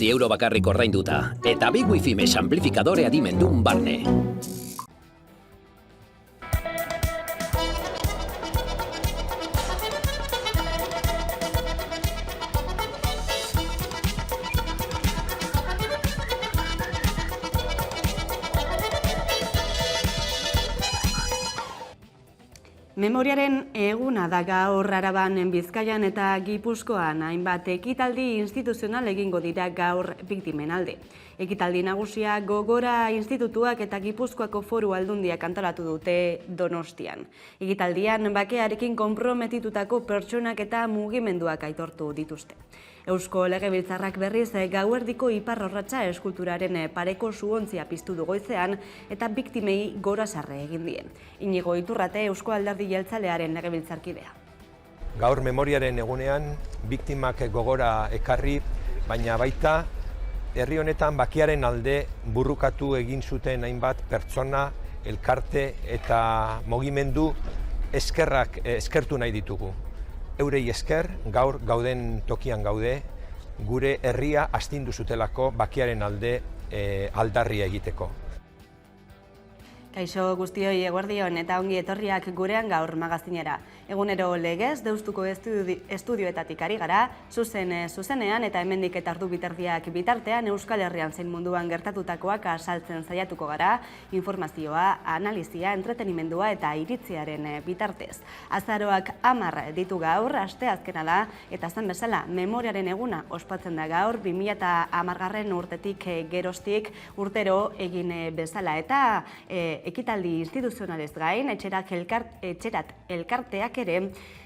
€9 bakarrik ordainduta, eta bi wifi mesh amplifikadore adimendun barne. Memoriaren eguna da gaur Araban, Bizkaian eta Gipuzkoan hainbat ekitaldi instituzional egingo dira gaur biktimen alde. Ekitaldi nagusia Gogora Institutuak eta Gipuzkoako Foru Aldundiak antolatu dute Donostian. Ekitaldian bakearekin konprometitutako pertsonak eta mugimenduak aitortu dituzte. Eusko Legebiltzarrak berriz gauerdiko iparrorratza eskulturaren pareko zuontzia piztu du goizean eta biktimei gorazarre egin dien. Inigo Iturrate Eusko Alderdi Jeltzalearen legebiltzarkidea. Gaur memoriaren egunean biktimak gogora ekarri, baina baita herri honetan bakearen alde burrukatu egin zuten hainbat pertsona, elkarte eta mugimendu eskertu nahi ditugu. Eurei esker, gaur gauden tokian gaude, gure herria astindu zutelako bakearen alde aldarria egiteko. Kaixo guztioi eguerdion eta ongi etorriak gurean gaur magazinera. Egunero legez, Deustuko estudioetatik ari gara, zuzenean eta hemendik eta ordu bitardiak bitartean Euskal Herrian zein munduan gertatutakoak azaltzen saiatuko gara, informazioa, analizia, entretenimendua eta iritziaren bitartez. Azaroak 10 ditu gaur, asteazkena da, eta zan bezala memoriaren eguna ospatzen da gaur, 2010 urtetik geroztik urtero egin bezala eta ekitaldi instituzionalez gain, etxerat elkarteak ere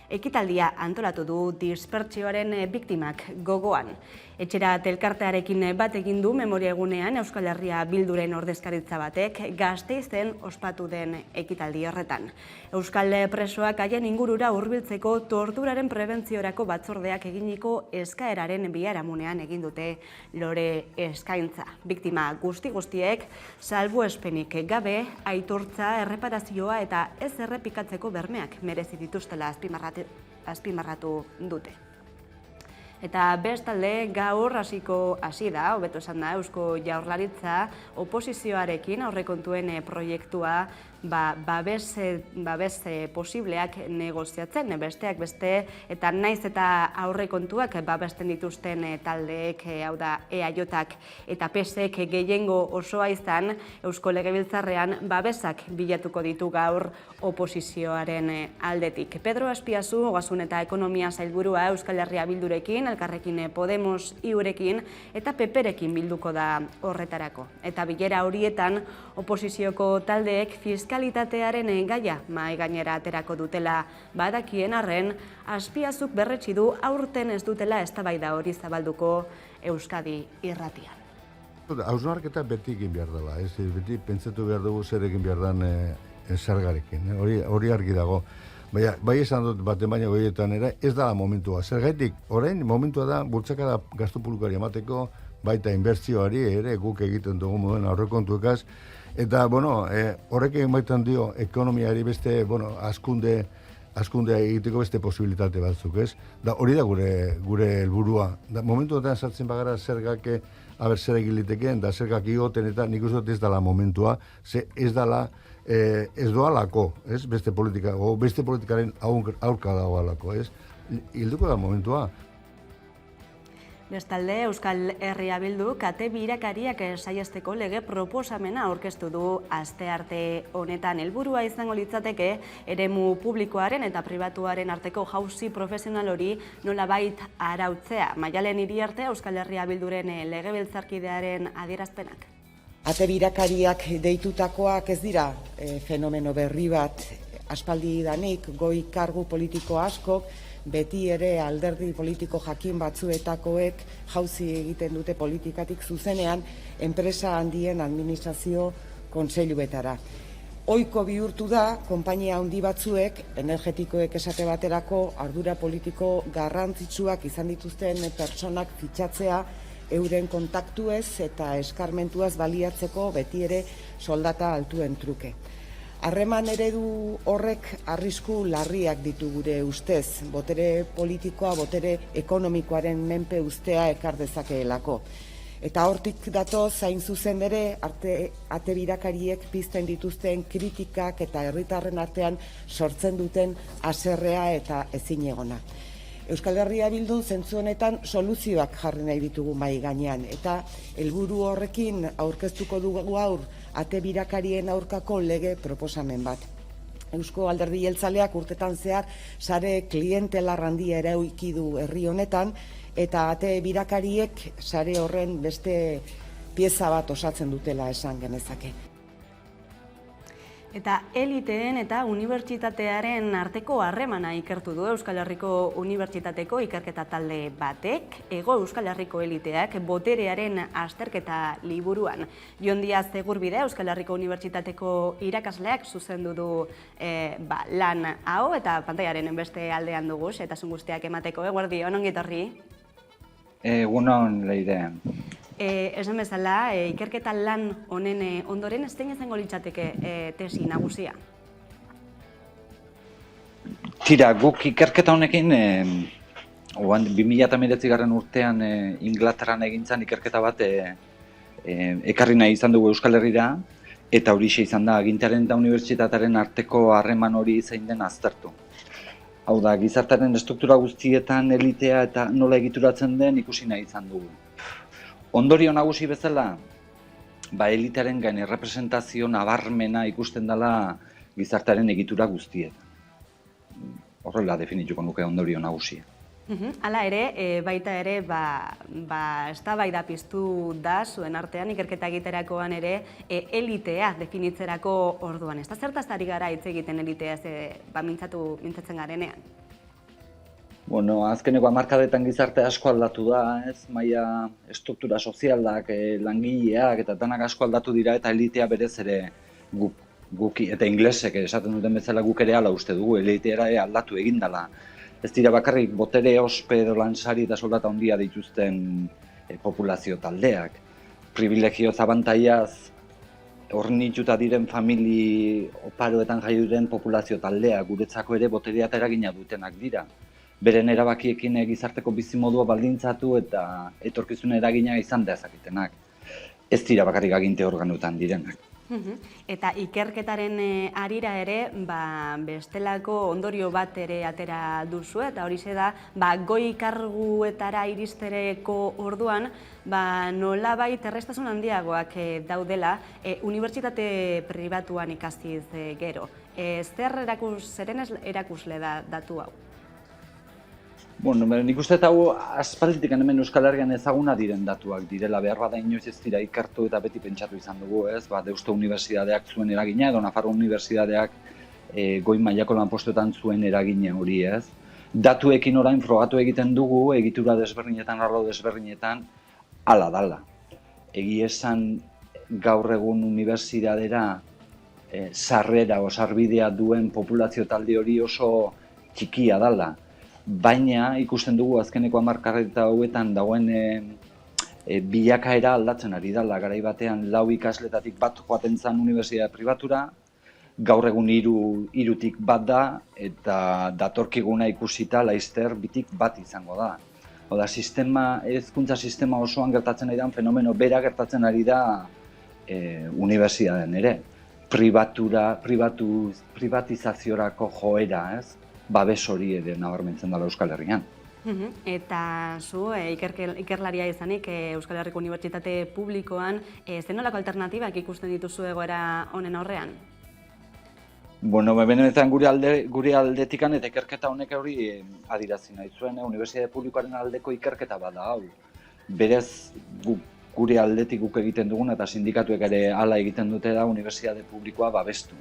ekitaldia antolatu du dispertsioaren biktimak gogoan. Etxerat elkartearekin bat egin du memoria egunean Euskal Herria Bilduren ordezkaritza batek Gasteizen ospatu den ekitaldi horretan. Euskal presoak haien ingurura hurbiltzeko torturaren prebentziorako batzordeak eginiko eskaeraren biharamunean egin dute lore eskaintza. Biktima guztiek salbuespenik gabe aitortza, erreparazioa eta ez errepikatzeko bermeak merezi dituztela azpimarratu dute. Eta bestalde gaur hasi da, hobeto esan da, Eusko Jaurlaritza oposizioarekin aurrekontuen proiektua babes posibleak negoziatzen, besteak beste, eta naiz eta aurrekontuak babesten dituzten taldeek, hau da EAJak eta PSek gehiengo osoa izan, Eusko Legebiltzarrean babesak bilatuko ditu gaur oposizioaren aldetik. Pedro Azpiazu, Ogasun eta Ekonomia Sailburua Euskal Herria Bildurekin, Elkarrekin Podemos iurekin eta PPrekin bilduko da horretarako. Eta bilera horietan oposizioko taldeek fiskalitatearen gaia mahai gainera aterako dutela badakien arren, Azpiazuk berretsi du aurten ez dutela eztabaida hori zabalduko Euskadi irratian. Hausnarketa beti egin behar dela, beti pentsatu behar dugu zer egin behar den zergarekin, hori argi dago. Bai esan dut baten baina goietan ere, ez da momentua. Zergaitik, orain momentua da bultzakada gastu publikoari emateko, baita inbertsioari ere guk egiten dugu moduen aurrekontuekaz. Eta, horrek egin baitan dio ekonomiari beste, askundea egiteko beste posibilitate batzuk, ez? Da hori da gure helburua. Momentu batean sartzen bagara zergak zer egin litekeen, da zergak igoten eta nik uste dut ez dela momentua, ez dela ez doalako, ez? Beste politikaren aurka dagoalako, ez? Hilduko da momentua. Bestalde, Euskal Herria Bildu kate birakariak saiesteko lege proposamena aurkeztu du astearte honetan. Helburua izango litzateke eremu publikoaren eta pribatuaren arteko jauzi profesional hori nolabait arautzea. Maialen Iriarte, Euskal Herria Bilduren legebiltzarkidearen adierazpenak. Ate birakariak deitutakoak ez dira fenomeno berri bat aspaldi danik, goi kargu politiko askok, beti ere alderdi politiko jakin batzuetakoek jauzi egiten dute politikatik zuzenean enpresa handien administrazio kontseiluetara. Ohiko bihurtu da, konpainia handi batzuek, energetikoek esate baterako ardura politiko garrantzitsuak izan dituzten pertsonak fitxatzea euren kontaktuez eta eskarmentuaz baliatzeko beti ere soldata altuen truke. Harreman eredu horrek arrisku larriak ditu gure ustez, botere politikoa, botere ekonomikoaren menpe ustea ekar dezakeelako. Eta hortik dato zain zuzen ere ate birakariek pizten dituzten kritikak eta herritarren artean sortzen duten haserrea eta ezinegona. Euskal Herria Bildun zentzu honetan soluzioak jarri nahi ditugu mahai gainean eta helburu horrekin aurkeztuko dugu gaur ate birakarien aurkako lege proposamen bat. Eusko Alderdi Jeltzaleak urtetan zehar sare klientelar handia eraiki du herri honetan eta ate birakariek sare horren beste pieza bat osatzen dutela esan genezake. Eta eliteen eta unibertsitatearen arteko harremana ikertu du Euskal Herriko Unibertsitateko ikerketa talde batek, Hego Euskal Herriko eliteak boterearen azterketa liburuan. Jon Diaz Egurbide, Euskal Herriko Unibertsitateko irakasleak zuzendu du lan hau eta pantaiaren beste aldean dugu, eta guztiak emateko. Eguerdi, ongi etorri? Egunon, Leire. Esan bezala, ikerketa lan honen ondoren ez zein izango litzateke tesi nagusia? Tira, guk ikerketa honekin 2019 urtean Inglaterran egintzan ikerketa bat ekarri nahi izan dugu Euskal Herrira, eta horixe izan da, agintearen eta unibertsitatearen arteko harreman hori zein den aztertu. Hau da, gizartearen estruktura guztietan elitea eta nola egituratzen den ikusi nahi izan dugu. Ondorio nagusi bezala, elitearen gain errepresentazio nabarmena ikusten dela gizartearen egitura guztietan. Horrela definituko nuke ondorio nagusia. Hala ere, baita ere, eztabaida piztu da zuen artean ikerketa egiterakoan ere elitea definitzerako orduan. Ez da zertaz ari gara hitz egiten elitea mintzatzen garenean? Azkeneko hamarkadetan gizarte asko aldatu da, maila estruktura sozialak, langileak eta danak asko aldatu dira eta elitea berez ere guk eta inglesek esaten duten bezala guk ere hala uste dugu, elitea aldatu egin dela. Ez dira bakarrik botere, ospe, lansari eta soldata handia dituzten populazio taldeak. Privilegio zabantaiaz hornituta diren famili oparoetan jaio diren populazio taldeak guretzako ere boterea eta eragina dutenak dira. Beren erabakiekin gizarteko bizimodua baldintzatu eta etorkizun eragina izan dezakitenak. Ez dira bakarrik aginte organotan direnak. Eta ikerketaren harira ere, bestelako ondorio bat ere atera duzu, eta horixe da, goi karguetara iristereko orduan, nolabait errestasun handiagoak daudela, unibertsitate pribatuan ikastiz gero. Zeren erakusle da datu hau? Nik uste eta hau aspalditik hemen Euskal Herrian ezaguna diren datuak direla, behar bada inoiz ez dira ikertu eta beti pentsatu izan dugu, Deusto Unibertsitateak zuen eragina, edo Nafarro Unibertsitateak goi mailako lanpostuetan zuen eragina hori, Datuekin orain frogatu egiten dugu, egitura desberdinetan, arlo desberdinetan, hala dala. Egi esan gaur egun unibertsitatera sarrera o sarbidea duen populazio talde hori oso txikia dala. Baina ikusten dugu azkeneko hamarkada hauetan dagoen bilakaera aldatzen ari dela. Garai batean 4 ikasletatik bat joaten zen unibertsitate pribatura, gaur egun 3tik bat da, eta datorkiguna ikusita laizter 2tik bat izango da. Oda, hezkuntza sistema osoan gertatzen ari da, fenomeno bera gertatzen ari da unibertsitatean ere. Privatizaziorako joera, babes hori ere nabarmentzen dela Euskal Herrian. Eta zu, ikerlaria izanik Euskal Herriko Unibertsitate publikoan, zenolako alternatibak ikusten dituzu egoera honen aurrean? Benetan gure aldetikan eta ikerketa honek hori adirazi nahi zuen, Unibertsitate publikoaren aldeko ikerketa bada hau. Berez, gure aldetik guk egiten dugun eta sindikatuek ere hala egiten dute da Unibertsitate publikoa babestu.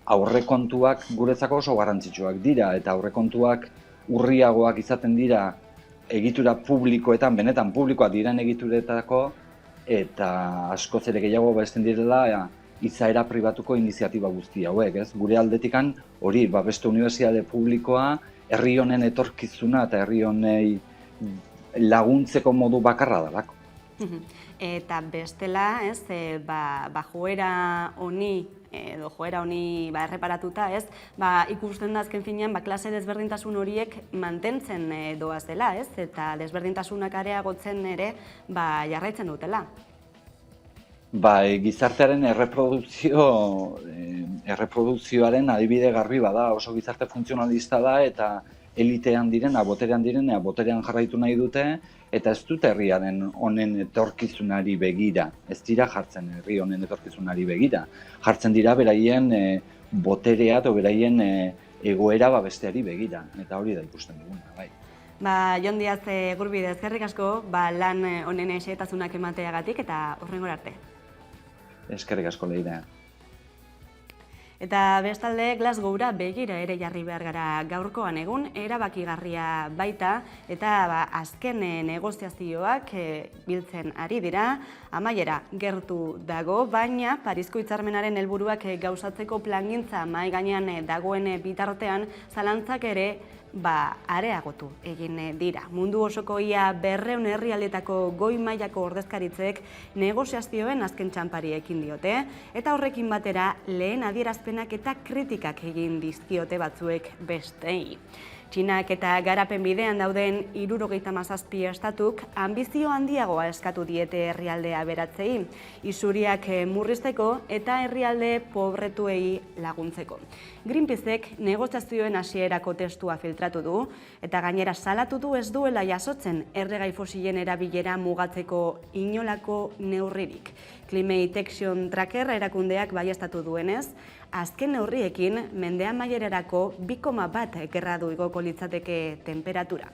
Aurrekontuak guretzako oso garrantzitsuak dira eta aurrekontuak urriagoak izaten dira egitura publikoetan, benetan publikoak diren egituretako eta askoz ere gehiago babesten direla izaera pribatuko iniziatiba guzti hauek, Gure aldetikan hori babestu unibertsitate publikoa herri honen etorkizuna eta herri honei laguntzeko modu bakarra dalako. Eta bestela, ez, joera honi edo joera honi erreparatuta, ez, ikusten da azken finean klase desberdintasun horiek mantentzen doaz dela, ez, eta desberdintasunak areagotzen ere jarraitzen dutela. Gizartearen erreprodukzioaren adibide garbi bada, oso gizarte funtzionalista da eta elitean direna, boterean direna, boterean jarraitu nahi dute, eta ez dute herriaren honen etorkizunari begira. Ez dira jartzen herri honen etorkizunari begira. Jartzen dira beraien boterea edo beraien egoera besteari begira. Eta hori da ikusten duguna, bai. Jon Diaz Gurbide, eskerrik asko lan honen xehetasunak emateagatik eta hurrengora arte. Eskerrik asko Leire. Eta bestalde Glasgowra begira ere jarri behar gara gaurkoan egun, erabakigarria baita eta azken negoziazioak biltzen ari dira, amaiera gertu dago, baina Parisko hitzarmenaren helburuak gauzatzeko plangintza mahai gainean dagoen bitartean zalantzak ere areagotu egin dira. Mundu osoko ia 200 herrialdetako goi mailako ordezkaritzek negoziazioen azken txanpari ekin diote, eta horrekin batera lehen adierazpenak eta kritikak egin dizkiote batzuek bestei. Txinak eta garapen bidean dauden 77 estatuk anbizio handiagoa eskatu diete herrialdea aberatzei, isuriak murrizteko eta herrialde pobretuei laguntzeko. Greenpeacek negoziazioen hasierako testua filtratu du eta gainera salatu du ez duela jasotzen erregai fosilen erabilera mugatzeko inolako neurririk. Climate Action Tracker erakundeak baieztatu duenez, azken neurriekin mende amaierarako 2,1 gradu igoko litzateke temperatura.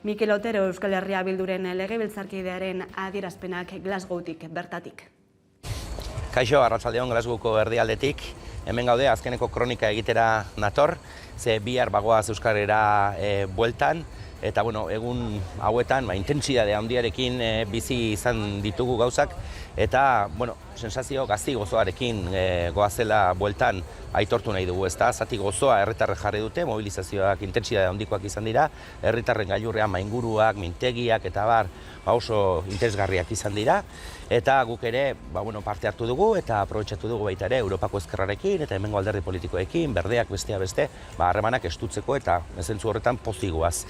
Mikel Otero Euskal Herria Bilduren legebiltzarkidearen adierazpenak Glasgowtik bertatik. Kaixo, arratsaldeon Glasgowko erdialdetik. Hemen gaude azkeneko kronika egitera nator, ze bihar bagoaz Euskarera bueltan, eta egun hauetan intentsitate handiarekin bizi izan ditugu gauzak, eta sensazio gazti gozoarekin goazela bueltan aitortu nahi dugu, ezta? Zati gozoa herritarrek jarri dute, mobilizazioak intentsitate handikoak izan dira, herritarren gailurrean mainguruak, mintegiak eta oso interesgarriak izan dira, eta guk ere parte hartu dugu eta aprobetxatu dugu baita ere Europako Ezkerrarekin eta hemengo alderdi politikoekin, berdeak bestea beste, harremanak estutzeko eta zentzu horretan pozigoaz.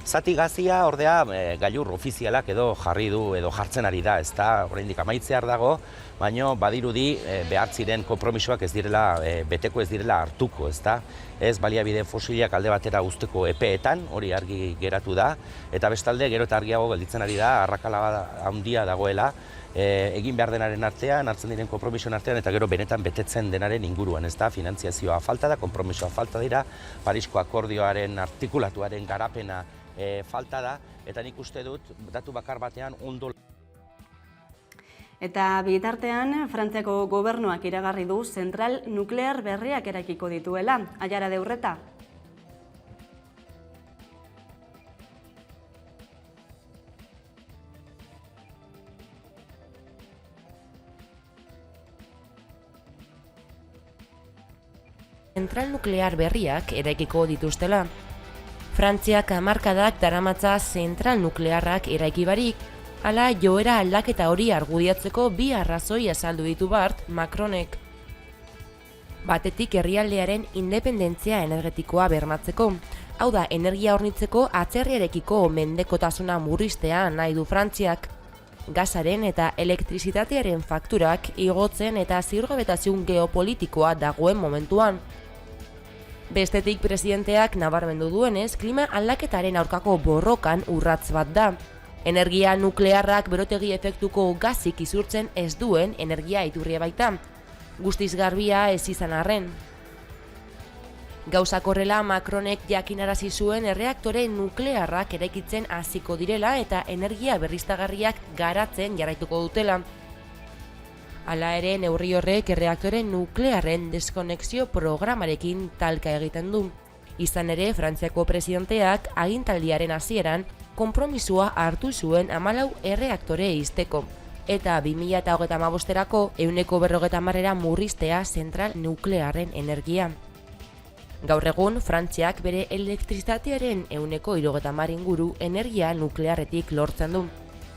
Zati gazia ordea gailur ofizialak edo jarri du edo jartzen ari da, ezta? Oraindik amaitzear dago, baina badirudi behar ziren konpromisoak ez direla beteko ez direla hartuko, ezta? Ez baliabide fosilak alde batera uzteko epeetan, hori argi geratu da, eta bestalde gero eta argiago gelditzen ari da, arrakala handia dagoela, egin behar denaren artean, hartzen diren konpromisoen artean, eta gero benetan betetzen denaren inguruan, ezta? Finantziazioa falta da, konpromisoa falta dira, Parisko akordioaren artikulatuaren garapena falta da, eta nik uste dut, datu bakar batean ondo. Eta bitartean, Frantziako gobernuak iragarri du zentral nuklear berriak eraikiko dituela. Aiara de Urreta. Zentral nuklear berriak eraikiko dituztela. Frantziak hamarkadak daramatza zentral nuklearrak eraiki barik, hala joera aldaketa hori argudiatzeko bi arrazoi azaldu ditu bart Macronek. Batetik herrialdearen independentzia energetikoa bermatzeko, hau da energia hornitzeko atzerriarekiko mendekotasuna murriztea nahi du Frantziak. Gasaren eta elektrizitatearen fakturak igotzen eta ziurgabetasun geopolitikoa dagoen momentuan. Bestetik presidenteak nabarmendu duenez, klima aldaketaren aurkako borrokan urratz bat da. Energia nuklearrak berotegi efektuko gazik izurtzen ez duen energia iturria baita. Guztiz garbia ez izan arren. Gauzak horrela Macronek jakinarazi zuen erreaktore nuklearrak eraikitzen hasiko direla eta energia berriztagarriak garatzen jarraituko dutela. Hala ere, neurri horrek erreaktore nuklearren deskonexio programarekin talka egiten du. Izan ere, Frantziako presidenteak agintaldiaren hasieran konpromisua hartu zuen 14 erreaktore ixteko, eta 2025erako 150% murriztea zentral nuklearren energia. Gaur egun, Frantziak bere elektrizitatearen 70% inguru energia nuklearretik lortzen du.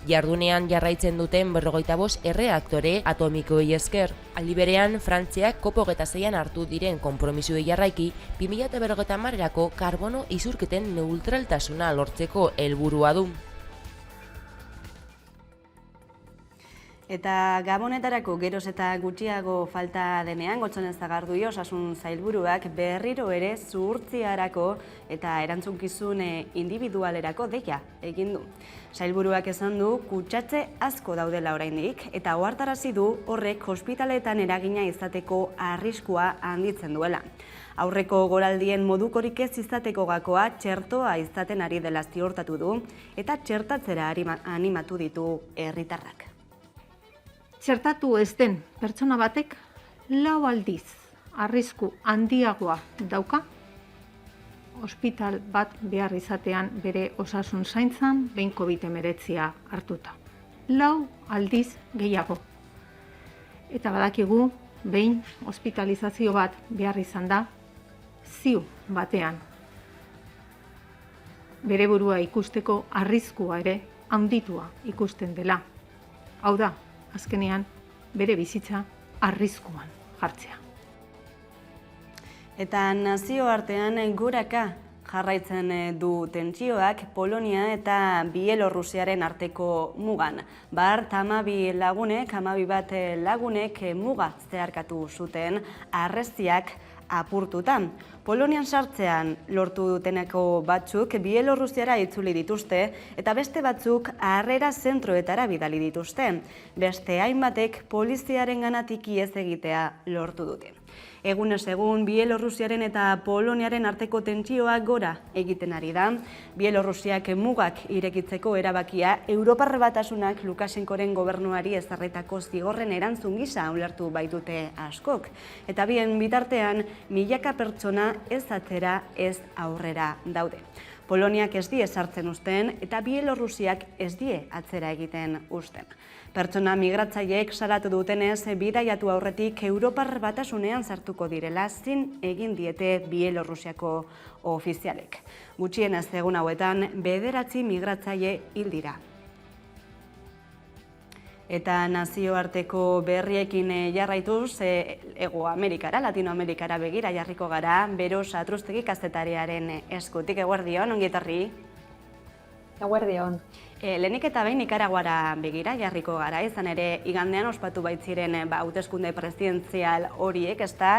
jardunean jarraitzen duten 45 erreaktore atomikoei esker. Aldi berean, Frantziak COP26an hartu diren konpromisoei jarraiki 2050erako karbono isurketen neutraltasuna lortzeko helburua du. Eta gabonetarako geroz eta gutxiago falta denean, Gotzone Sagardui osasun sailburuak berriro ere zuhurtziarako eta erantzunkizun individualerako deia egin du. Sailburuak esan du kutsatze asko daudela oraindik eta ohartarazi du horrek ospitaleetan eragina izateko arriskua handitzen duela. Aurreko goraldien modukorik ez izateko gakoa txertoa izaten ari dela ziurtatu du eta txertatzera animatu ditu herritarrak. Txertatu ez den pertsona batek 4 aldiz arrisku handiagoa dauka ospital bat behar izatean bere osasun zaintzan behin COVID-19 hartuta. 4 aldiz gehiago. Eta badakigu behin ospitalizazio bat behar izan da ziu batean. Bere burua ikusteko arriskua ere handitua ikusten dela. Hau da, azkenean, bere bizitza arriskuan jartzea. Eta nazioartean goraka jarraitzen du tentsioak Polonia eta Bielorrusiaren arteko mugan. Bart 12 lagunek, 12 lagunek muga zeharkatu zuten arrestiak apurtutan. Polonian sartzean lortu duteneko batzuk Bielorrusiara itzuli dituzte eta beste batzuk harrera zentroetara bidali dituzte. Beste hainbatek poliziaren ganatik ihes egitea lortu dute. Egunez egun Bielorrusiaren eta Poloniaren arteko tentsioa gora egiten ari da. Bielorrusiak mugak irekitzeko erabakia Europar Batasunak Lukashenkoren gobernuari ezarritako zigorren erantzun gisa ulertu baitute askok. Eta bien bitartean, milaka pertsona ez atzera ez aurrera daude. Poloniak ez die sartzen uzten eta Bielorrusiak ez die atzera egiten uzten. Pertsona migratzaileek salatu dutenez, bidaiatu aurretik Europar Batasunean sartuko direla zin egin diete Bielorrusiako ofizialek. Gutxienez egun hauetan 9 migratzaile hil dira. Eta nazioarteko berriekin jarraituz, Hego Amerikara, Latinoamerikara begira jarriko gara, Beros Atruztegi kazetariaren eskutik. Eguerdion, ongi etorri? Eguerdion. Lehenik eta behin Nikaraguara begira jarriko gara, izan ere igandean ospatu baitziren hauteskunde presidenzial horiek, ezta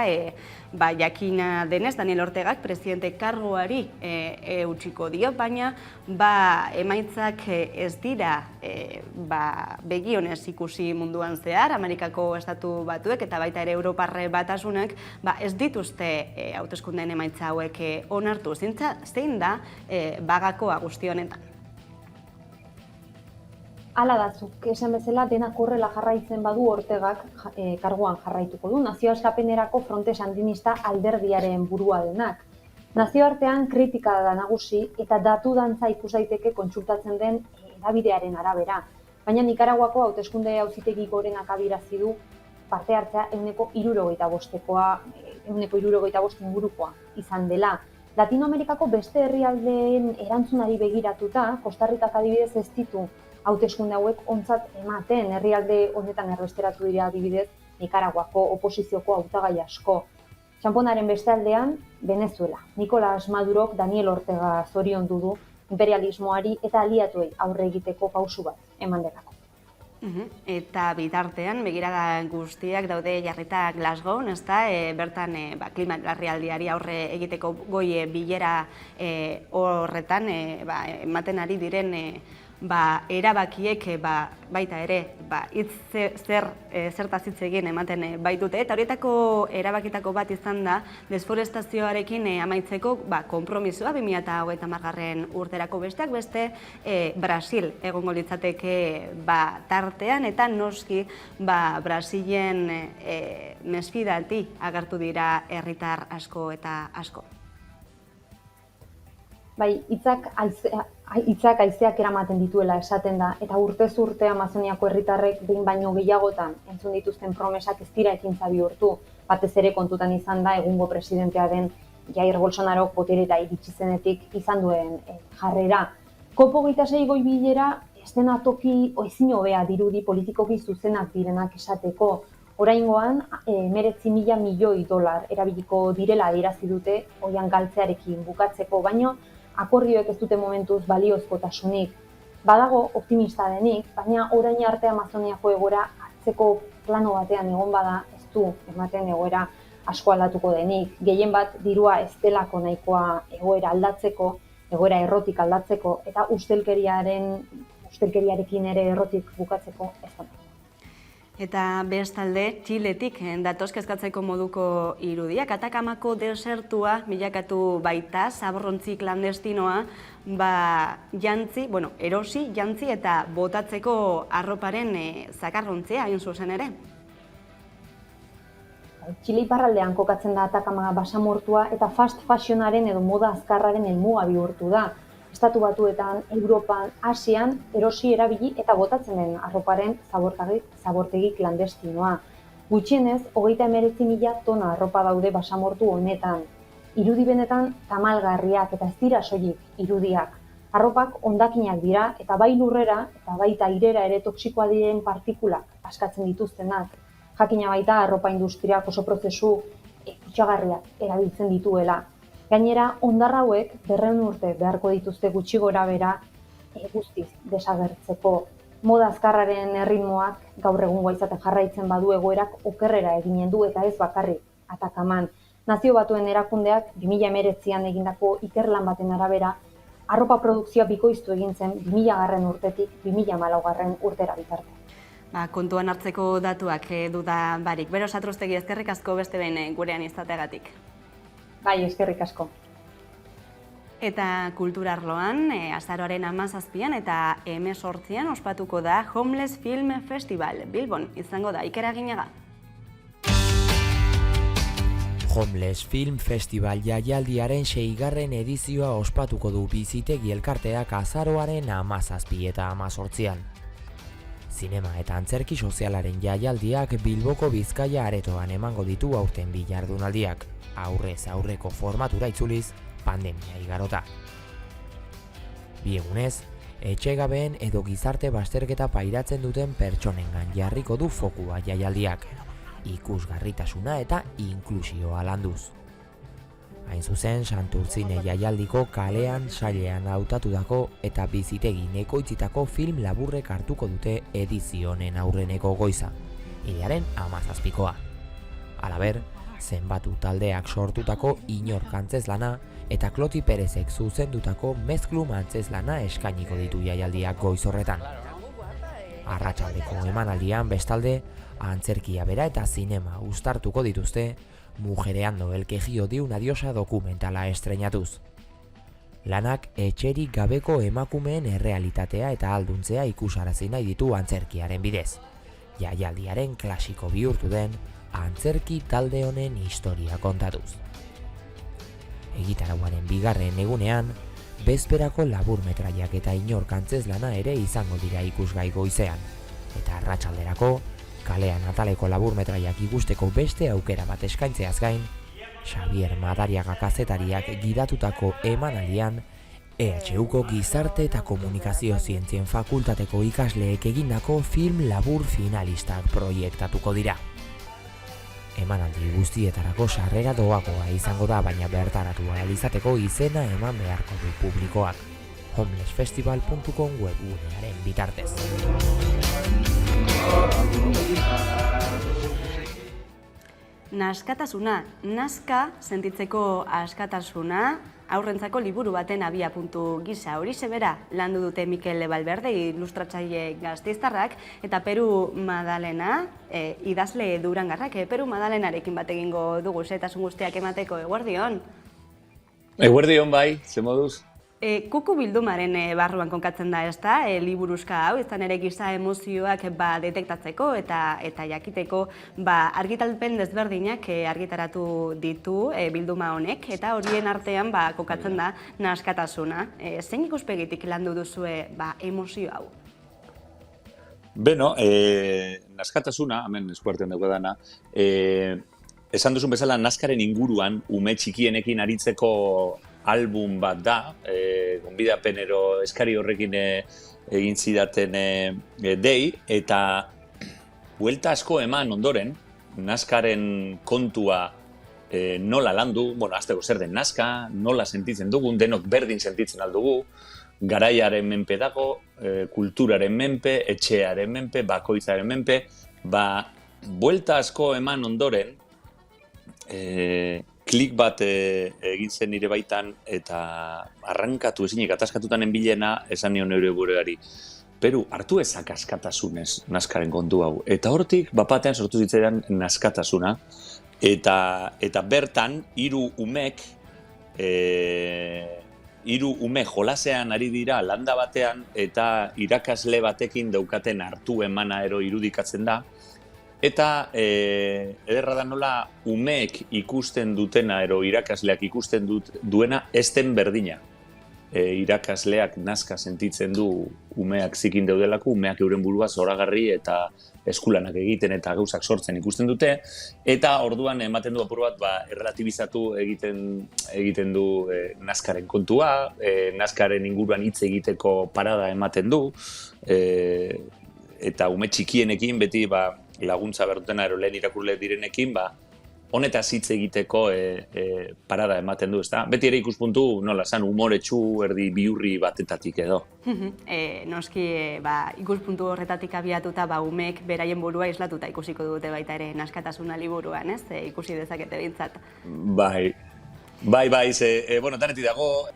jakina denez Daniel Ortegak presidente kargoari eutsiko dio, baina emaitzak ez dira begionez ikusi munduan zehar, Amerikako estatu batuek eta baita ere Europar Batasunak ez dituzte hauteskundeen emaitza hauek onartu. Zein da bagakoa guzti honetan? Hala datzuk, esan bezala denak horrela jarraitzen badu Ortegak karguan jarraituko du, nazio askapenerako Fronte Sandinista alderdiaren burua denak. Nazioartean kritika da nagusi eta datu dantza ikus daiteke kontsultatzen den hedabidearen arabera. Baina Nikaraguako hauteskunde auzitegi gorenak adierazi du parte hartzea 75% ingurukoa izan dela. Latinoamerikako beste herrialdeen erantzunari begiratuta, Costa Ricak adibidez ez ditu hauteskunde hauek ontzat ematen, herrialde honetan erbesteratu dira adibidez Nikaraguako oposizioko hautagai asko. Txanponaren beste aldean, Venezuela. Nicolás Madurok Daniel Ortega zoriondu du imperialismoari eta aliatuei aurre egiteko pausu bat eman delako. Eta bitartean, begirada guztiak daude jarrita Glasgow, ezta? Bertan klima larrialdiari aurre egiteko goi bilera horretan ematen ari diren erabakiek baita ere zertaz hitz egin ematen baitute, eta horietako erabakitako bat izan da desforestazioarekin amaitzeko konpromisoa 2030 urterako, besteak beste Brasil egongo litzateke tartean, eta noski Brasilen mesfidati agertu dira herritar asko eta asko. Bai, hitzak haizeak eramaten dituela esaten da, eta urtez urte Amazoniako herritarrek behin baino gehiagotan entzun dituzten promesak ez dira ekintza bihurtu. Batez ere kontutan izan da egungo presidentea den Jair Bolsonarok boterera iritsi zenetik izan duen jarrera. COP26 goi bilera estenatoki ezin hobea dirudi politikoki zuzenak direnak esateko. Oraingoan, 19.000 milioi dolar erabiliko direla adierazi dute oian galtzearekin bukatzeko, baino akordioek ez dute momentuz baliozkotasunik. Badago optimista denik, baina orain arte Amazoniako egoera hartzeko plano batean egon bada ez du ematen egoera asko aldatuko denik. Gehien bat dirua ez delako nahikoa egoera aldatzeko, egoera errotik aldatzeko, eta ustelkeriarekin ere errotik bukatzeko ez da. Eta bestalde, Txiletik datoz kezkatzeko moduko irudiak. Atakamako desertua bilakatu baita, zaborrontzi klandestinoa, erosi, jantzi eta botatzeko arroparen zakarrontzia, hain zuzen ere. Txile iparraldean kokatzen da Atakama basamortua eta fast fashionaren edo moda azkarraren helmuga bihurtu da. Estatu Batuetan, Europan, Asian, erosi erabili eta botatzen den arroparen zabortegi klandestinoa. Gutxienez, 39.000 tona arropa daude basamortu honetan. Irudi benetan tamalgarriak eta ez dira soilik irudiak. Arropak hondakinak dira eta bai lurrera eta baita airera ere toxikoa diren partikulak askatzen dituztenak. Jakina baita arropa industriak oso prozesu kutsagarriak erabiltzen dituela. Gainera, hondar hauek 200 urte beharko dituzte gutxi gora bera guztiz desagertzeko. Moda azkarraren erritmoak gaur egungoa izaten jarraitzen badu egoerak okerrera eginen du eta ez bakarrik Atakaman. Nazio Batuen erakundeak 2019an egindako ikerlan baten arabera arropa produkzioa bikoiztu egin zen 2000. Urtetik 2014. Urtera bitarte. Kontuan hartzeko datuak duda barik. Bero Satruztegi, eskerrik asko beste behin gurean izateagatik. Bai, eskerrik asko. Eta kulturarloan, azaroaren 17an eta 18an ospatuko da Homeless Film Festival. Bilbon izango da, Iker Aginaga. Homeless Film Festival jaialdiaren 6. edizioa ospatuko du Bizitegi elkarteak azaroaren 17 eta 18an. Zinema eta antzerki sozialaren jaialdiak Bilboko Bizkaia aretoan emango ditu aurten bi jardunaldiak, aurrez aurreko formatura itzuliz, pandemia igarota. Bi egunez, etxegabeen edo gizarte bazterketa pairatzen duten pertsonengan jarriko du fokua jaialdiak, ikusgarritasuna eta inklusioa landuz. Hain zuzen, Santurtzine jaialdiko kalean sailean hautatutako eta Bizitegi ekoitzitako film laburrek hartuko dute edizio honen aurreneko goiza, hilaren 17koa. Halaber, zenbatu taldeak sortutako Inork antzezlana eta Kloti Perezek zuzendutako Mezklum antzezlana eskainiko ditu jaialdiak goiz horretan. Arratsaldeko emanaldian bestalde, antzerkia bera eta zinema uztartuko dituzte, Mujereando el quejío de una diosa dokumentala estreinatuz. Lanak etxerik gabeko emakumeen errealitatea eta alduntzea ikusarazi nahi ditu antzerkiaren bidez. Jaialdiaren klasiko bihurtu den antzerki talde honen historia kontatuz. Egitarauaren 2. egunean, bezperako laburmetraiak eta Inork antzezlana ere izango dira ikusgai goizean, eta arratsalderako kalean ataleko laburmetraiak ikusteko beste aukera bat eskaintzeaz gain, Xavier Madariaga kazetariak gidatutako emanaldian, EHUko Gizarte eta Komunikazio Zientzien Fakultateko ikasleek egindako film labur finalistak proiektatuko dira. Emanaldi guztietarako sarrera doakoa izango da, baina bertaratu ahal izateko izena eman beharko du publikoak. homelessfestival.com webgunearen bitartez. Naskatasuna, nazka sentitzeko askatasuna, aurrentzako liburu baten abiapuntu gisa horixe bera landu dute Mikel Valverde ilustratzaile gasteiztarrak eta Peru Madalena idazle durangarrak. Peru Madalenarekin bat egingo dugu xehetasun guztiak emateko. Eguerdion. Eguerdion bai, ze moduz? Kuku bildumaren barruan konkatzen da, ezta, liburuzka hau, izan ere giza emozioak detektatzeko eta jakiteko argitalpen desberdinak argitaratu ditu bilduma honek, eta horien artean kokatzen da naskatasuna. Zein ikuspegitik landu duzue emozio hau? Beno, naskatasuna, hemen eskuartean dugu dana, esan duzun bezala naskaren inguruan ume txikienekin aritzeko album bat da, gonbidapenero eskari horrekin egin zidaten dei, eta buelta asko eman ondoren, naskaren kontua nola landu, azteko zer den naska, nola sentitzen dugun, denok berdin sentitzen aldugu, garaiaren menpe dago, kulturaren menpe, etxearen menpe, bakoitzaren menpe, buelta asko eman ondoren, klik bat egin zen nire baitan, eta arrankatu ezinik ataskatutan enbilena, esan nion neure buruari. Peru, hartu ezak askatasunez naskaren kontu hau. Eta hortik, bapatean sortu zitzaidan naskatasuna, eta bertan, hiru umek jolasean ari dira landa batean, eta irakasle batekin daukaten hartu emana irudikatzen da, eta ederra da nola umeek ikusten dutena irakasleak ikusten duena ez den berdina. Irakasleak nazka sentitzen du umeak zikin daudelako, umeak euren burua zoragarri eta eskulanak egiten eta gauzak sortzen ikusten dute, eta orduan ematen du apur bat errelatibizatu egiten du nazkaren kontua, nazkaren inguruan hitz egiteko parada ematen du, eta ume txikienekin beti laguntza berdutena lehen irakurle direnekin, honetaz hitz egiteko parada ematen du, ezta? Beti ere ikuspuntu, nola esan, umoretsu erdi bihurri batetatik edo. Noski, ikuspuntu horretatik abiatuta, umeek beraien burua islatuta ikusiko dute baita ere naskatasuna liburuan, ez? Ikusi dezakete bintzat. Bai, tanetik dago,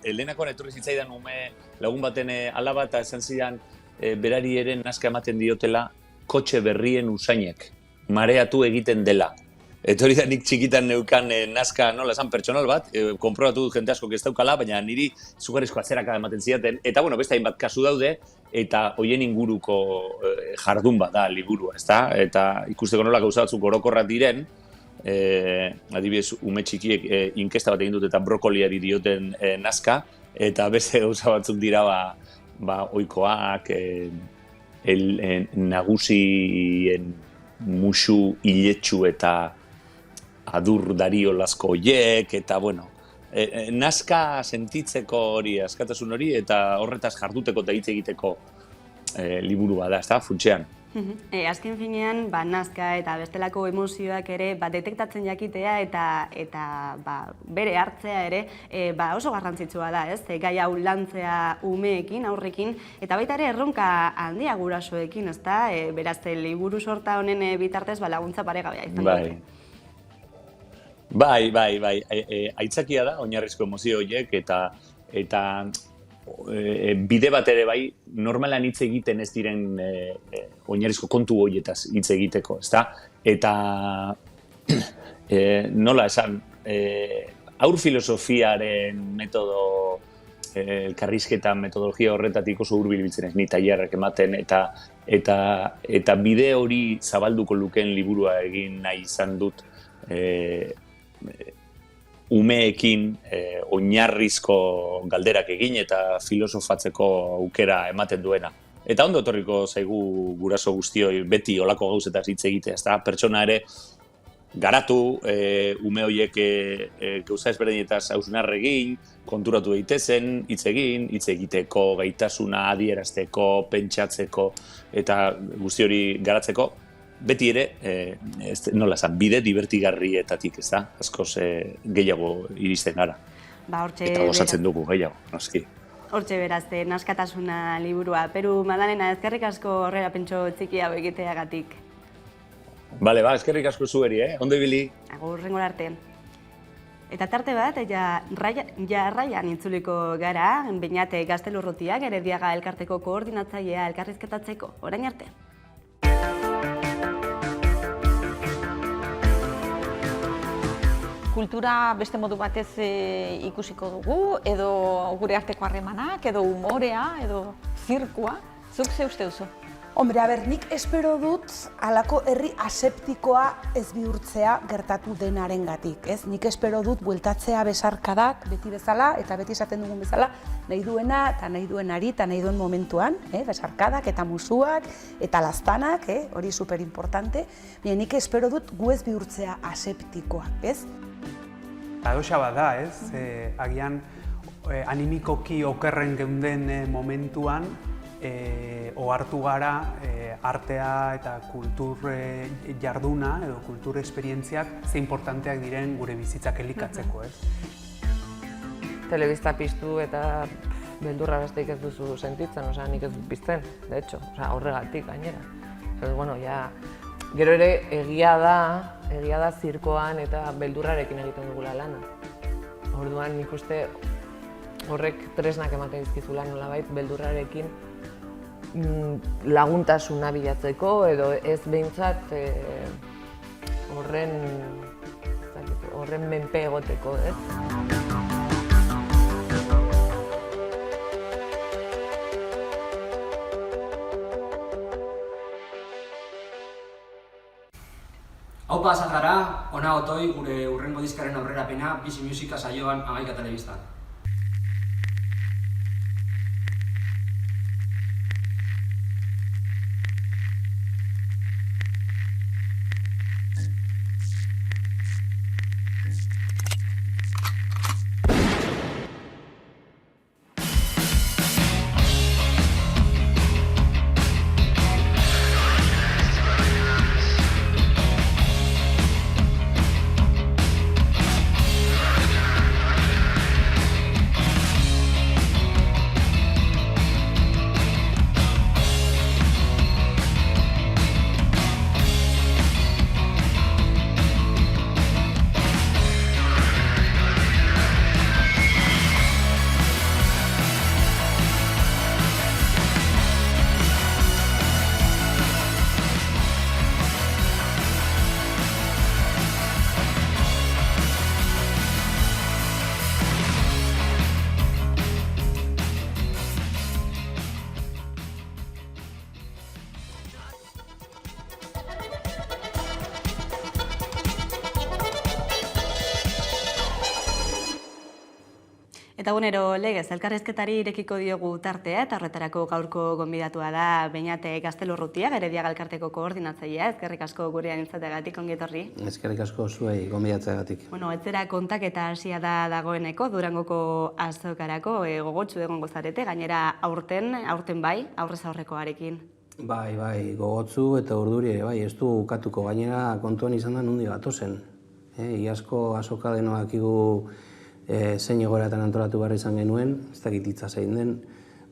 lehenakoan etorri zitzaidan ume lagun baten alaba eta esan zidan berari ere naska ematen diotela kotxe berrien usainek, mareatu egiten dela. Eta hori da nik txikitan neukan nazka nola esan pertsonal bat, konprobatu dut jente asko ez daukala, baina niri zugarrizko atzeraka ematen zidaten. Eta beste hainbat kasu daude, eta hoien inguruko jardun bat da liburua, ezta? Eta ikusteko nola gauza batzuk orokorrak diren, adibidez ume txikiek inkesta bat egin dut eta brokoliari dioten nazka, eta beste gauza batzuk dira ohikoak, nagusien musu iletsu eta adur dariolazko hoiek, eta nazka sentitzeko hori, askatasun hori, eta horretaz jarduteko eta hitz egiteko liburua da, ezta, funtsean. Azken finean, nazka eta bestelako emozioak ere detektatzen jakitea eta bere hartzea ere oso garrantzitsua da, ez? Gai hau lantzea umeekin, aurrekin, eta baita ere erronka handia gurasoekin, ezta? Beraz, liburu sorta honen bitartez laguntza paregabea izango dute. Bai, aitzakia da, oinarrizko emozio horiek, eta bide bat ere normalan hitz egiten ez diren oinarrizko kontu horietaz hitz egiteko, ezta? Eta nola esan, haur filosofiaren metodo, elkarrizketa metodologia horretatik oso hurbilbiltzen ez, ni tailerrak ematen, eta bide hori zabalduko lukeen liburua egin nahi izan dut, umeekin oinarrizko galderak egin eta filosofatzeko aukera ematen duena. Eta ondo etorriko zaigu guraso guztioi beti olako gauzetaz hitz egitea, ezta? Pertsona ere garatu, ume horiek gauza ezberdinetaz hausnarr egin, konturatu daitezen, hitz egiteko, gaitasuna adierazteko, pentsatzeko eta guzti hori garatzeko. Beti ere, nola esan, bide divertigarrietatik, ez da? Askoz gehiago iristen gara. Eta gozatzen dugu gehiago, noski. Hortxe beraz, naskatasuna liburua. Peru, Madalena, ezkerrik asko horrela pentso txiki hau egiteagatik. Bale, ezkerrik asko zueri, ondo ibili. Agur, rengor arte. Eta tarte bat, jarraian itzuliko gara, Beñat Gaztelurrutiak, Herediaga elkarteko koordinatzailea elkarrizketatzeko. Orain arte. Kultura beste modu batez ikusiko dugu, edo gure arteko harremanak, edo umorea, edo zirkua. Zuk ze uste duzu? Hombre, nik espero dut halako herri aseptikoa ez bihurtzea gertatu denarengatik, ez? Nik espero dut bueltatzea besarkadak beti bezala, eta beti esaten dugun bezala, nahi duena eta nahi duenari eta nahi duen momentuan, besarkadak eta musuak eta laztanak, hori superimportante. Nik espero dut gu ez bihurtzea aseptikoak, ez? Paradoxa bat da, ez? Agian animikoki okerren geunden momentuan, ohartu gara artea eta kultur jarduna edo kultur esperientziak ze importanteak diren gure bizitzak elikatzeko, ez? Telebista piztu eta beldurra besteik ez duzu sentitzen, nik ez dut pizten, de hecho, horregatik gainera. Bueno, gero ere egia da zirkoan eta beldurrarekin egiten dugula lana. Orduan nik uste horrek tresnak ematen dizkizula nolabait beldurrarekin laguntasuna bilatzeko edo ez behintzat horren menpe egoteko, ez? Aupa azagara, ona otoi gure urrengo diskaren aurrerapena Bizi Musika saioan Hamaika Telebistan. Eta egunero legez, elkarrizketari irekiko diogu tartea eta horretarako gaurko gonbidatua da Beñate Gaztelurrutia, Gerediaga elkarteko koordinatzailea. Eskerrik asko gurean izateagatik, ongi etorri. Eskerrik asko zuei gonbidatzeagatik. Bueno, etzera kontaketa hasia da dagoeneko, Durangoko azokarako gogotsu egongo zarete, gainera aurten bai, aurrez aurrekoarekin. Bai, gogotsu eta urduri ere, bai, ez du ukatuko, gainera kontuan izan da nundi gatozen. Iazko azoka denoak zein egoeratan antolatu behar izan genuen, ez dakit hitza zein den,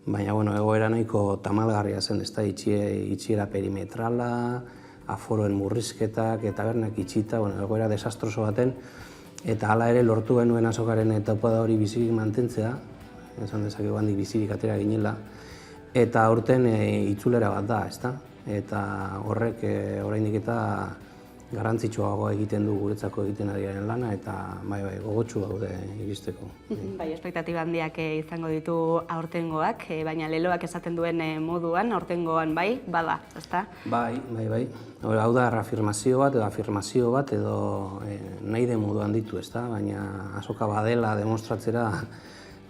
baina egoera nahiko tamalgarria zen, ez da itxiera perimetrala, aforoen murrizketak eta bernak itxita, egoera desastroso baten, eta hala ere lortu genuen azokaren etapada hori bizirik mantentzea, esan dezakegu handik bizirik atera ginela, eta aurten itzulera bat da, ez da? Eta horrek oraindik eta garrantzitsuago egiten du guretzako egiten adiaren lana eta gogotsu daude iristeko. Bai, espektatiba handiak izango ditu aurtengoak, baina leloak esaten duen moduan, aurtengoan bai, bada, ezta? Bai. Hau da afirmazio bat edo nahi den moduan ditu, ezta? Baina azoka badela demostratzera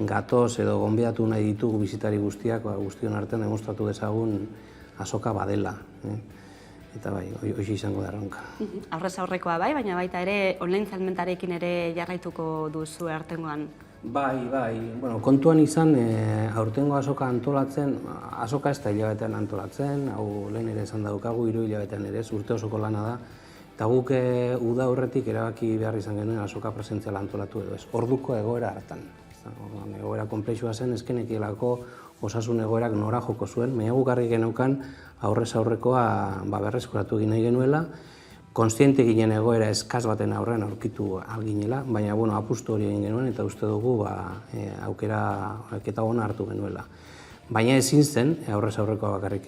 gatoz edo gonbidatu nahi ditugu bizitari guztiak, guztion artean demostratu dezagun azoka badela. Eta bai, hoxe izango da erronka. Aurrez aurrekoa bai, baina baita ere online salmentarekin ere jarraituko duzu aurtengoan. Bai, kontuan izan aurtengo azoka antolatzen, azoka ez da hilabetean antolatzen, hau lehen ere esan daukagu, 3 hilabetean ere, urte osoko lana da, eta guk uda aurretik erabaki behar izan genuen azoka presentziala antolatu edo ez, orduko egoera hartan. Egoera konplexua zen, ezkenekielako osasun egoerak nora joko zuen, baina guk argi geneukan aurrez aurrekoa berreskuratu egin nahi genuela, kontziente ginen egoera eskaz baten aurrean aurkitu alginela, baina apustu hori egin genuen eta uste dugu aukera ona hartu genuela. Baina ezin zen, aurrez aurrekoa bakarrik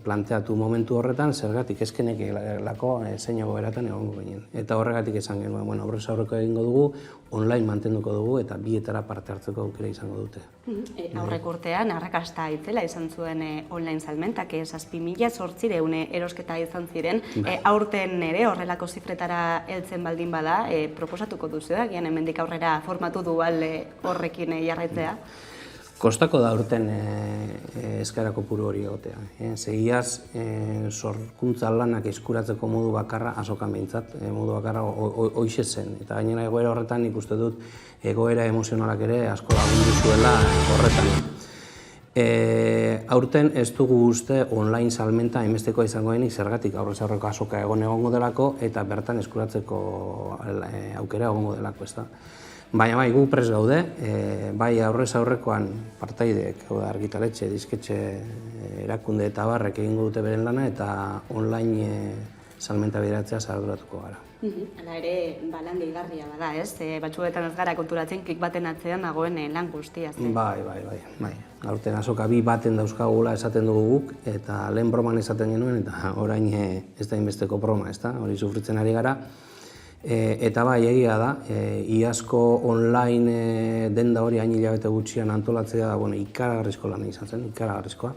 planteatu momentu horretan, zergatik ezkenekielako zein egoeratan egongo ginen. Eta horregatik esan genuen, aurrez aurrekoa egingo dugu, online mantenduko dugu eta bietara parte hartzeko aukera izango dute. Aurreko urtean, arrakasta itzela izan zuen online salmentak, 7.800 erosketa izan ziren. Aurten ere horrelako zifretara heltzen baldin bada, proposatuko duzu da, gian hemendik aurrera formatu dual horrekin jarraitzea? Kostako da urten eskaera kopuru hori egotea. Segiaz, sorkuntza lanak eskuratzeko modu bakarra azokan behintzat, modu bakarra hoize zen. Eta gainera egoera horretan nik uste dut egoera emozionalak ere asko lagundu zuela horretan. Aurten ez dugu uste online salmenta hainbesteko izango denik zergatik aurrez aurreko azoka egongo delako eta bertan eskuratzeko aukera egongo delako, ezta. Baina bai, gu prest gaude, bai aurrez aurrekoan partaideek, argitaletxe, disketxe, erakunde eta barrek egingo dute beren lana eta online salmenta bideratzea arduratuko gara. Hala ere, lan gehigarria bada, ez? Batzuetan ez gara konturatzen klik baten atzean dagoen lan guztia. Bai. Aurten azoka bi baten dauzkagula esaten dugu guk, eta lehen broman esaten genuen, eta orain ez da inbesteko broma, ez da? Hori sufritzen ari gara. Eta bai, egia da, iazko online denda hori hain hilabete gutxian antolatzea, ikaragarrizko lan izan zen, ikaragarrizkoa.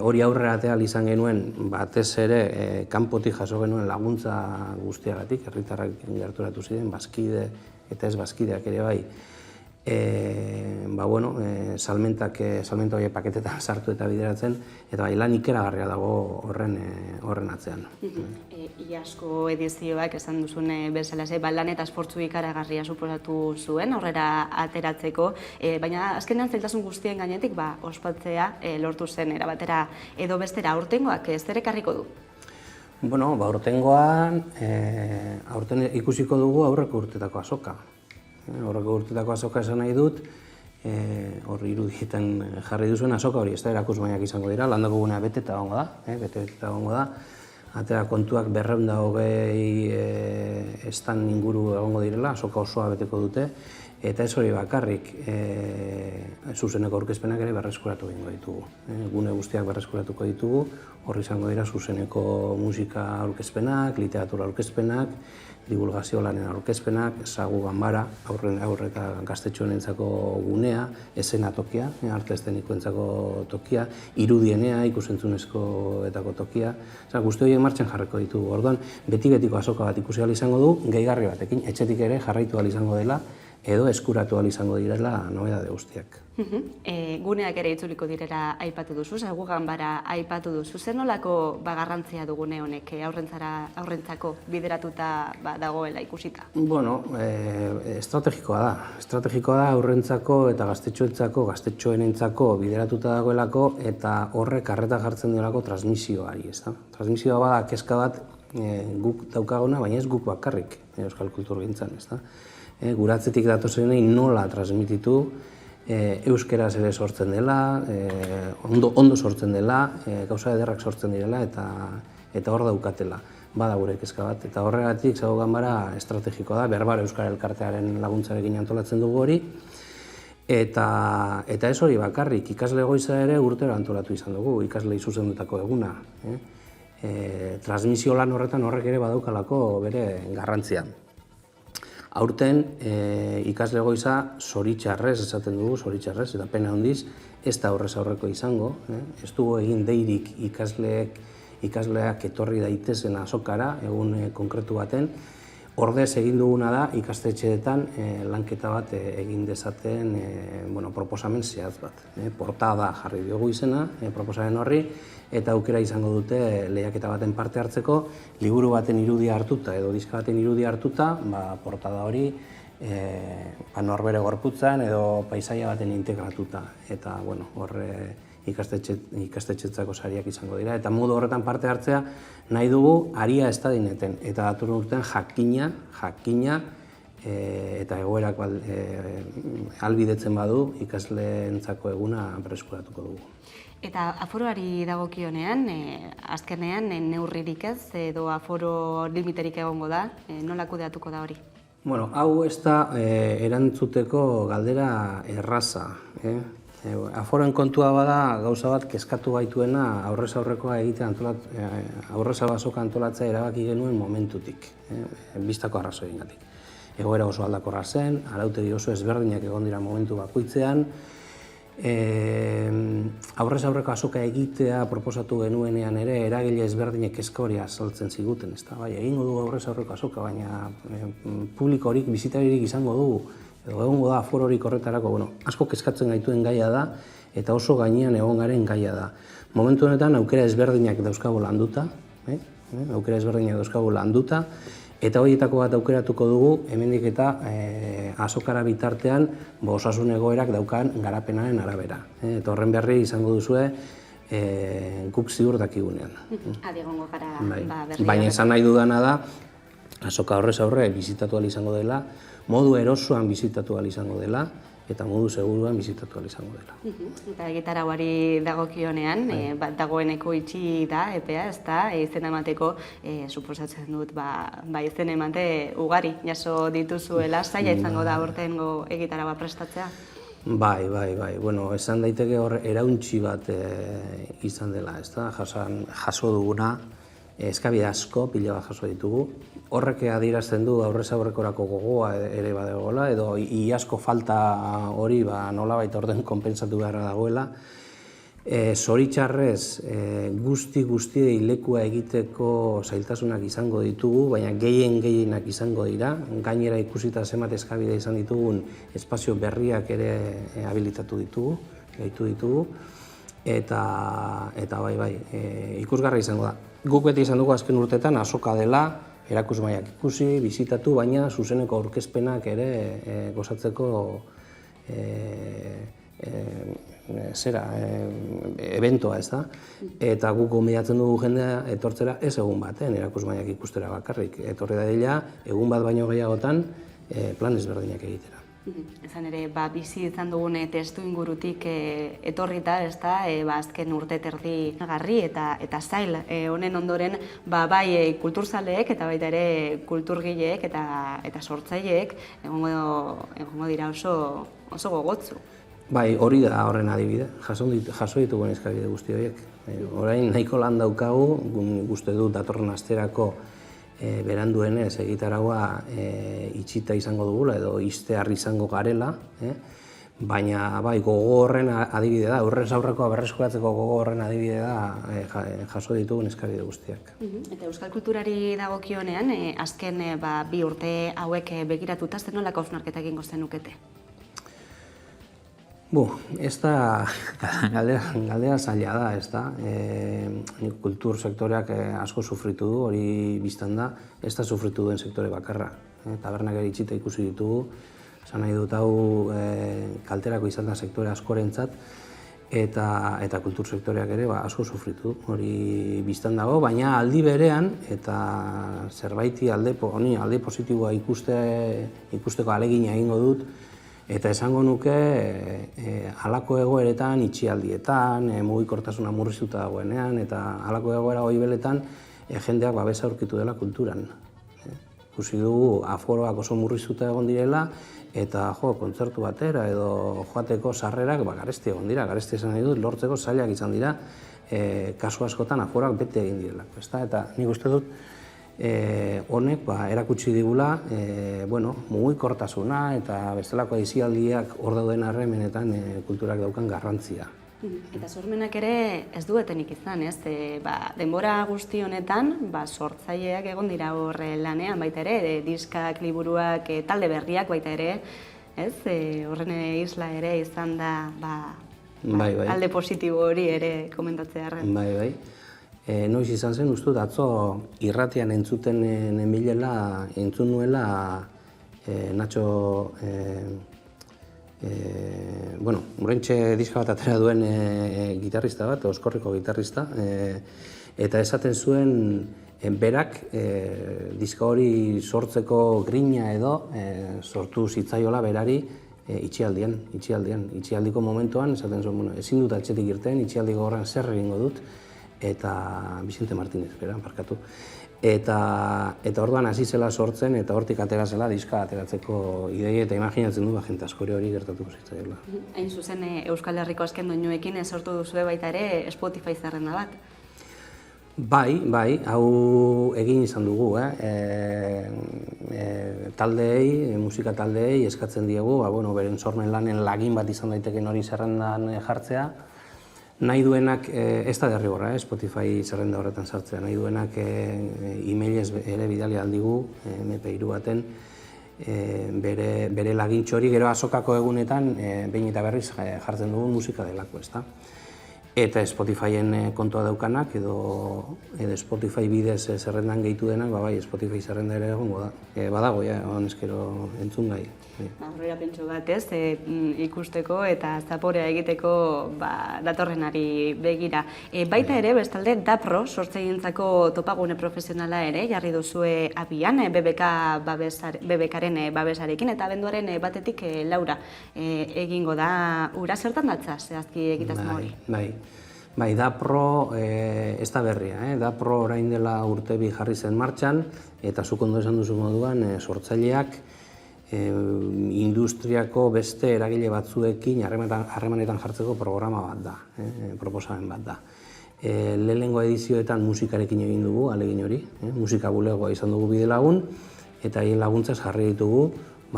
Hori aurrera atea izan genuen, batez ere, kanpotik jaso genuen laguntza guztiagatik, herritarrak gerturatu ziren, bazkide eta ez bazkideak ere bai. Salmenta hori paketetan sartu eta bideratzen, eta bai, lan ikeragarria dago horren atzean. Iazko edizioak esan duzun bezala lan eta esportzu ikaragarria suposatu zuen, aurrera ateratzeko, baina azkenean zailtasun guztien gainetik ospatzea lortu zen erabatera edo bestera, aurtengoak zer ekarriko du? Aurten ikusiko dugu aurreko urtetako azoka. Aurreko urtetako azoka esan nahi dut, hor irudietan jarri duzuen azoka hori, ez da erakusmaiak izango dira, landako gunea beteta egongo da, atera kontuak 220 estan inguru egongo direla, azoka osoa beteko dute, eta ez hori bakarrik, zuzeneko aurkezpenak ere berreskuratu egingo ditugu. Gune guztiak berreskuratuko ditugu, hor izango dira zuzeneko musika aurkezpenak, literatura aurkezpenak, divulgazio lanen aurkezpenak, ezagu ganbara, aurre eta gaztetxoenentzako gunea, eszenatokia, arte eszenikoentzako tokia, irudienea, ikusentzunezkoetako tokia. Guzti horiek martxan jarriko ditugu. Orduan, beti-betiko azoka bat ikusi ahal izango du, gehigarri batekin, etxetik ere jarraitu ahal izango dela, edo eskuratu ahal izango direla nobedade guztiak. Guneak ere itzuliko direla aipatu duzu, gu ganbara aipatu duzu. Zer nolako garrantzia du gune honek aurrentzako bideratuta dagoela ikusita? Estrategikoa da. Estrategikoa da aurrentzako eta gaztetxoenentzako bideratuta dagoelako eta horrek arreta jartzen duelako transmisioari, ez da? Transmisioa bada kezka bat guk daukagona, baina ez guk bakarrik euskal kulturgintzan, ez da? Guratzetik datozenei nola transmititu, euskeraz ere sortzen dela, ondo sortzen dela, gauza ederrak sortzen direla eta hor daukatela. Bada gure kezka bat, eta horregatik zago ganbara estrategikoa da, Berbar Euskara Elkartearen laguntzarekin antolatzen dugu hori, eta ez hori bakarrik, ikasle goiza ere urtero antolatu izan dugu, ikasle zuzendutako eguna. Transmisio lan horretan horrek ere badaukalako bere garrantzia. Aurten ikasle goiza zoritxarrez esaten dugu, zoritxarrez, eta pena handiz, ez da horrez aurreko izango, ez dugu egin deirik ikasleak etorri daitezen azokara, egun konkretu baten, ordez egin duguna da ikastetxeetan lanketa bat egin dezaten proposamen zehatz bat. Portada jarri diogu izena, proposamen horri, eta aukera izango dute lehiaketa baten parte hartzeko, liburu baten irudia hartuta edo diska baten irudia hartuta, portada hori norbere gorputzan edo paisaia baten integratuta. Eta horre ikastetxetzako sariak izango dira. Eta modu horretan parte hartzea nahi dugu aria ez da dineten. Eta datorren urtean jakina eta egoerak albidetzen badu ikasleentzako eguna berreskuratuko dugu. Eta aforoari dagokionean, azkenean neurririk ez edo aforo limiterik egongo da, nola kudeatuko da hori? Hau ez da erantzuteko galdera erraza. Aforoen kontua bada gauza bat kezkatu gaituena aurrez aurrekoa aurrez abazoka antolatzea erabaki genuen momentutik, bistako arrazoiengatik. Egoera oso aldakorra zen, arautegi oso ezberdinak egon dira momentu bakoitzean, aurrez aurreko azoka egitea proposatu genuenean ere eragile ezberdinek kezka hori azaltzen ziguten, egingo dugu aurrez aurreko azoka, baina publikorik, bizitaririk izango dugu, egongo da afororik horretarako, asko kezkatzen gaituen gaia da, eta oso gainean egon garen gaia da. Momentu honetan aukera ezberdinak dauzkagu landuta, Eta horietako bat aukeratuko dugu, hemendik eta azokara bitartean osasun egoerak daukan garapenaren arabera. Eta horren berri izango duzue guk ziur dakigunean. Adiegongo gara berri. Baina esan nahi dudana da, azoka horrez aurre bizitatu ahal izango dela, modu erosoan bizitatu ahal izango dela, eta modu seguruan bizitatu ahal izango dela. Eta gitarauari dagokionean, dagoeneko itxi da, epea, ez da, izena emateko, suposatzen dut, izena emate ugari, jaso dituzuela, zaila izango da aurtengo egitaraua prestatzea? Bai. Bueno, esan daiteke hor erauntxi bat izan dela, ez da, jaso duguna, eskabide asko, pila bat jaso ditugu. Horrek adierazten du aurrez aurrekorako gogoa ere badagoela, edo iazko falta hori nolabait orden konpentsatu beharra dagoela. Zoritxarrez, guztiei lekua egiteko zailtasunak izango ditugu, baina gehienak izango dira. Gainera ikusita zenbat eskabide izan ditugun espazio berriak ere habilitatu ditugu, gehitu ditugu. Eta bai, ikusgarra izango da. Guk beti izan dugu azken urteetan azoka dela, erakusmaiak ikusi, bizitatu, baina zuzeneko aurkezpenak ere gozatzeko eventoa, ez da? Eta guk gonbidatzen dugu jendea etortzera ez egun baten, erakusmaiak ikustera bakarrik. Etorri dadila, egun bat baino gehiagotan plan ezberdinak egitera. Ezan ere, bizi izan dugun testu ingurutik etorrita, ez da, azken urte terdi garri eta zail. Honen ondoren, bai kulturzaleek eta baita ere kulturgileek eta sortzaileek egongo dira oso gogotzu. Bai, hori da horren adibide, jaso ditugun eskabide guzti horiek. Orain nahiko lan daukagu, uste dut datorren asterako beranduenez egitaraua itxita izango dugula edo iztear izango garela, baina bai, gogo horren adibide da, aurrez aurrekoa berreskuratzeko gogo horren adibide da jaso ditugun eskabide guztiak. Eta euskal kulturari dagokionean, azken 2 urte hauek begiratuta, zer nolako hausnarketa egingo zenukete? Ez da, galdera zaila da, ez da. Kultur sektoreak asko sufritu du, hori biztan da, ez da sufritu duen sektore bakarra. Tabernak ere itxita ikusi ditugu, esan nahi dut hau kalterako izan da sektore askorentzat, eta kultur sektoreak ere asko sufritu du, hori biztan dago, baina aldi berean, eta zerbaiti alde positiboa ikusteko ahalegina egingo dut, eta esango nuke halako egoeretan, itxialdietan, mugikortasuna murriztuta dagoenean, eta halako egoera goibeletan jendeak babesa aurkitu dela kulturan. Ikusi dugu aforoak oso murriztuta egon direla, eta kontzertu batera edo joateko sarrerak garesti egon dira, garesti esan nahi dut, lortzeko zailak izan dira, kasu askotan aforoak bete egin direlako. Eta nik uste dut, honek erakutsi digula mugikortasuna eta bestelako aisialdiak hor dauden arremenetan kulturak daukan garrantzia. Eta sormenak ere ez duetenik izan, ez? Denbora guzti honetan, sortzaileak egon dira hor lanean baita ere, diskak, liburuak, talde berriak baita ere, ez? Horren isla ere izan da alde positibo hori ere komentatzea arren. Bai. Noiz izan zen, uste dut, atzo irratian entzuten nemilela, entzun nuela Nacho, urrentxe diska bat atera duen gitarrista bat, Oskorriko gitarrista, eta esaten zuen berak diska hori sortzeko grina edo sortu zitzaiola berari itxialdiko momentuan, esaten zuen, ezin dut atxetik irten, itxialdiko horren zer egingo dut, eta Vicente Martínez, parkatu. Eta orduan hasi zela sortzen, eta hortik atera zela diska ateratzeko ideia, eta imaginatzen du jente askori hori gertatuko zitzaiola. Hain zuzen, Euskal Herriko azken doinuekin sortu duzue baita ere Spotify zerrenda bat? Bai, hau egin izan dugu, taldeei, musika taldeei eskatzen diegu, beren sormen lanen lagin bat izan daiteken hori zerrendan jartzea. Nahi duenak, ez da derrigorra, Spotify zerrenda horretan sartzea, nahi duenak e-mailez ere bidali aldigu, MP3 baten, bere lagintxo hori, gero azokako egunetan, behin eta berriz jartzen dugu musika delako, ez da. eta Spotifyen kontua daukanak, edo Spotify bidez zerrendan gehitu denak, bai, Spotify zerrenda ere egongo da. Badago, honezkero entzungai. Aurrera pentsu bat, ez, ikusteko eta zaporea egiteko datorrenari begira. Baita ere, bestalde, DAPRO, sortzailentzako topagune profesionala ere, jarri duzue abian, BBKaren babesarekin, eta abenduaren batetik Laura egingo da, ura zertan datza, zehazki egitazmo hori? Bai, DAPRO ez da berria, DAPRO orain dela urte bi jarri zen martxan, eta zuk ondo esan duzu moduan, sortzaileak industriako beste eragile batzuekin harremanetan jartzeko programa bat da, proposamen bat da. Lehenengo edizioetan musikarekin egin dugu, alegin hori, musika bulegoa izan dugu bide lagun, eta haien laguntzaz jarri ditugu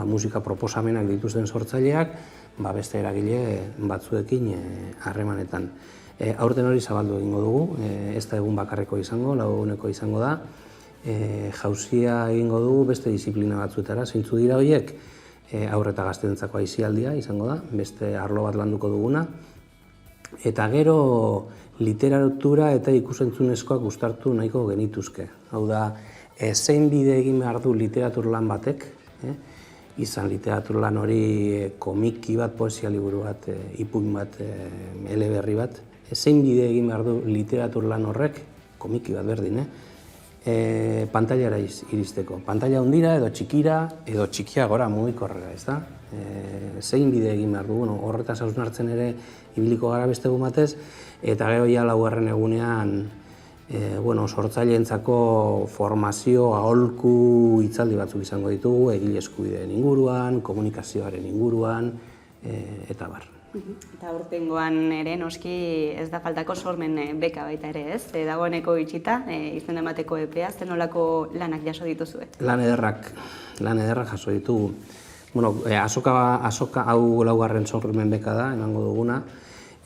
musika proposamenak dituzten sortzaileak beste eragile batzuekin harremanetan. Aurten hori zabaldu egingo dugu, ez da egun bakarreko izango, lau eguneko izango da, jauzia egingo dugu beste disiplina batzuetara, zeintzu dira horiek, haur eta gazteentzako aisialdia izango da, beste arlo bat landuko duguna, eta gero literatura eta ikusentzunezkoak uztartu nahiko genituzke. Hau da, zein bide egin behar du literatur lan batek, izan literatur lan hori komiki bat, poesia liburu bat, ipuin bat, eleberri bat, zein bide egin behar du literatur lan horrek, komiki bat berdin, pantailara iristeko. Pantaila hundira edo txikira, edo txikiagora mugikorrera, ez da? Zein bide egin behar du, horretaz hausnartzen ere ibiliko gara beste egun batez, eta gero ja laugarren egunean sortzaileentzako formazio aholku hitzaldi batzuk izango ditugu, egile eskubideen inguruan, komunikazioaren inguruan, eta bar. Eta aurtengoan ere, noski ez da faltako sormen beka baita ere, ez? Dagoeneko itxita, izen emateko epea, zen nolako lanak jaso dituzue? Lan ederrak jaso ditugu. Azoka hau laugarren sormen beka da, emango duguna,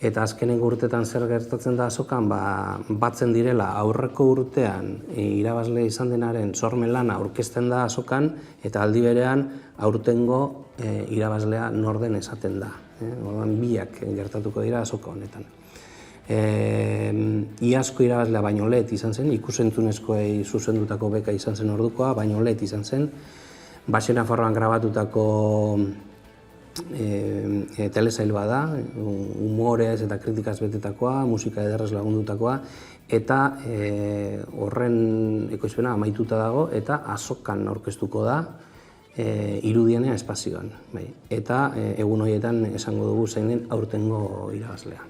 eta azkenengo urteetan zer gertatzen da azokan, batzen direla aurreko urtean irabazle izan denaren sormen lana aurkezten da azokan, eta aldi berean aurtengo irabazlea norden esaten da. Biak gertatuko dira azoka honetan. Iazko irabazlea baino let izan zen, ikusentzunezkoei zuzendutako beka izan zen ordukoa, baino let izan zen. Baxe Nafarroan grabatutako telesail bada, humorez eta kritikaz betetakoa, musika ederrez lagundutakoa, eta horren ekoizpena amaituta dago, eta azokan aurkeztuko da, irudienea espazioan. Eta egun horietan esango dugu zein den aurtengo irabazlea.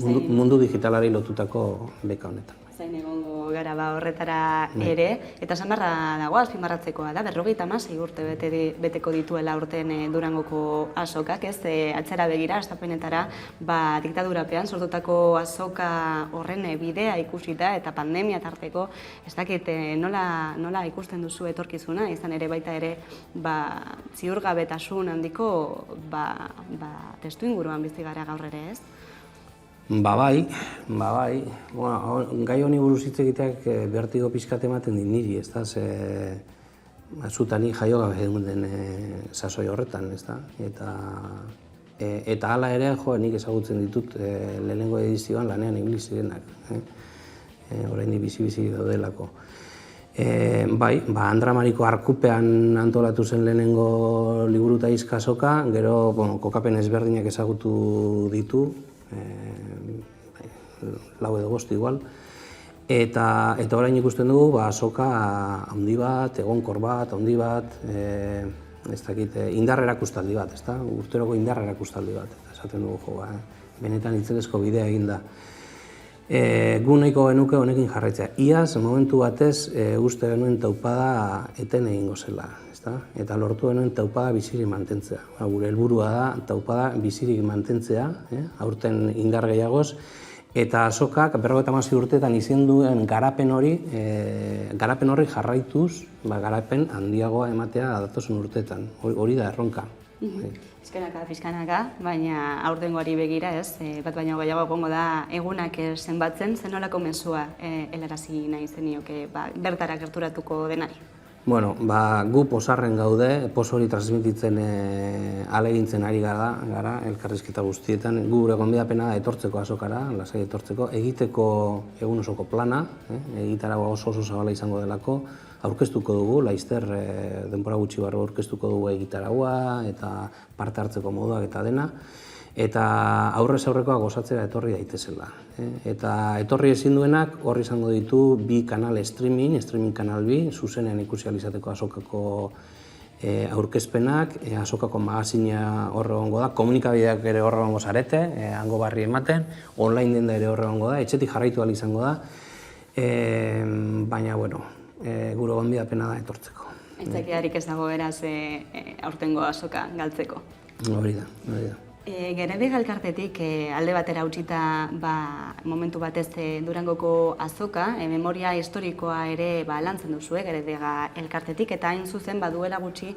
Mundu digitalari lotutako beka honetan. Zain egongo gara horretara ere, eta samarra dago azpimarratzekoa da, 56 urte beteko dituela urten Durangoko azokak, ez? Atzera begira, astapenetara, diktadurapean sortutako azoka horren bidea ikusita eta pandemia tarteko, ez dakit nola ikusten duzu etorkizuna, izan ere baita ere ziurgabetasun handiko testu inguruan bizi gara gaur ere, ez? Bai. Gai honi buruz hitz egiteak bertigo pixkat ematen dit niri, ez da? Zutani jaio gabe den sasoi horretan, ez da? Eta hala ere, nik ezagutzen ditut lehenengo edizioan lanean ibili zirenak. Oraindik bizi daudelako. Bai, Andra Mariko Arkupean antolatu zen lehenengo liburu eta hizka azoka, gero kokapen ezberdinak ezagutu ditu, lau edo bost igual, eta orain ikusten dugu azoka handi bat, egonkor bat, handi bat, ez dakit, indar erakustaldi bat, ez da? Urteroko indar erakustaldi bat, esaten dugu benetan itzelezko bidea egin da. Gu nahiko genuke honekin jarraitzea. Iaz, momentu batez, uste genuen taupada eten egingo zela, eta lortu genuen taupada bizirik mantentzea. Gure helburua da taupada bizirik mantentzea, aurten indar gehiagoz, eta azokak 56 urteetan izan duen garapen horri jarraituz, garapen handiagoa ematea datozen urteetan. Hori da erronka. Fiskanaka, baina aurtengoari begira, ez? Bat baino gehiago egongo da egunak zenbatzen, zenolako mezua helarazi nahi zenioke bertara gerturatuko denari? Bueno, gu pozarren gaude, poz hori transmititzen ahalegintzen ari gara elkarrizketa guztietan. Gu gure gonbidapena etortzeko azokara, lasai etortzeko, egiteko egun osoko plana, egitaragoa oso zabala izango delako, aurkeztuko dugu, laizter denbora gutxi barru aurkeztuko dugu egitaragoa eta parte hartzeko moduak eta dena. Eta aurrez aurrekoa gozatzera etorri daitezela. Eta etorri ezin duenak hor izango ditu bi kanal streaming kanal bi, zuzenean ikusi ahal izateko azokako aurkezpenak, azokako magazina horre egongo da, komunikabideak ere horre egongo zarete, hango barri ematen, online denda ere horre egongo da, etxetik jarraitu ahal izango da, baina, bueno, gure gonbidapena da etortzeko. Aitzakiarik ez dago beraz aurtengo azoka galtzeko. Hori da. Gerediaga elkartetik alde batera utzita momentu batez Durangoko azoka, memoria historikoa ere lantzen duzu Gerediaga elkartetik, eta hain zuzen baduela gutxi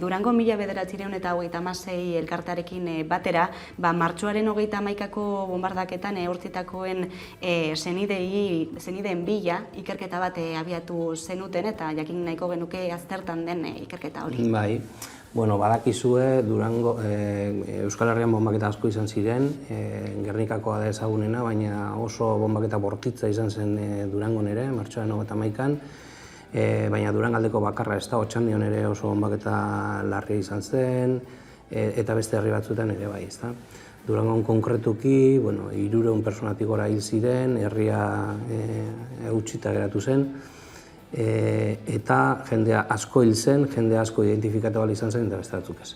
Durango 1936 elkartarekin batera, martxoaren 31ko bombardaketan eurtzitakoen zenideen bila ikerketa bat abiatu zenuten, eta jakin nahiko genuke aztertan den ikerketa hori. Bai. Bueno, badakizue Durango, Euskal Herrian bombaketa asko izan ziren, Gernikakoa da ezagunena, baina oso bombaketa bortitza izan zen Durangon ere, martxoaren 31an, baina Durangaldeko bakarra ez da, Otxandion ere oso bombaketa larria izan zen, eta beste herri batzuetan ere bai, ez da. Durangon konkretuki, 300 personatik gora hil ziren, herria eutxita geratu zen, eta jendea asko hil zen, jende asko identifikatu ahal izan zen, eta beste batzuk ez.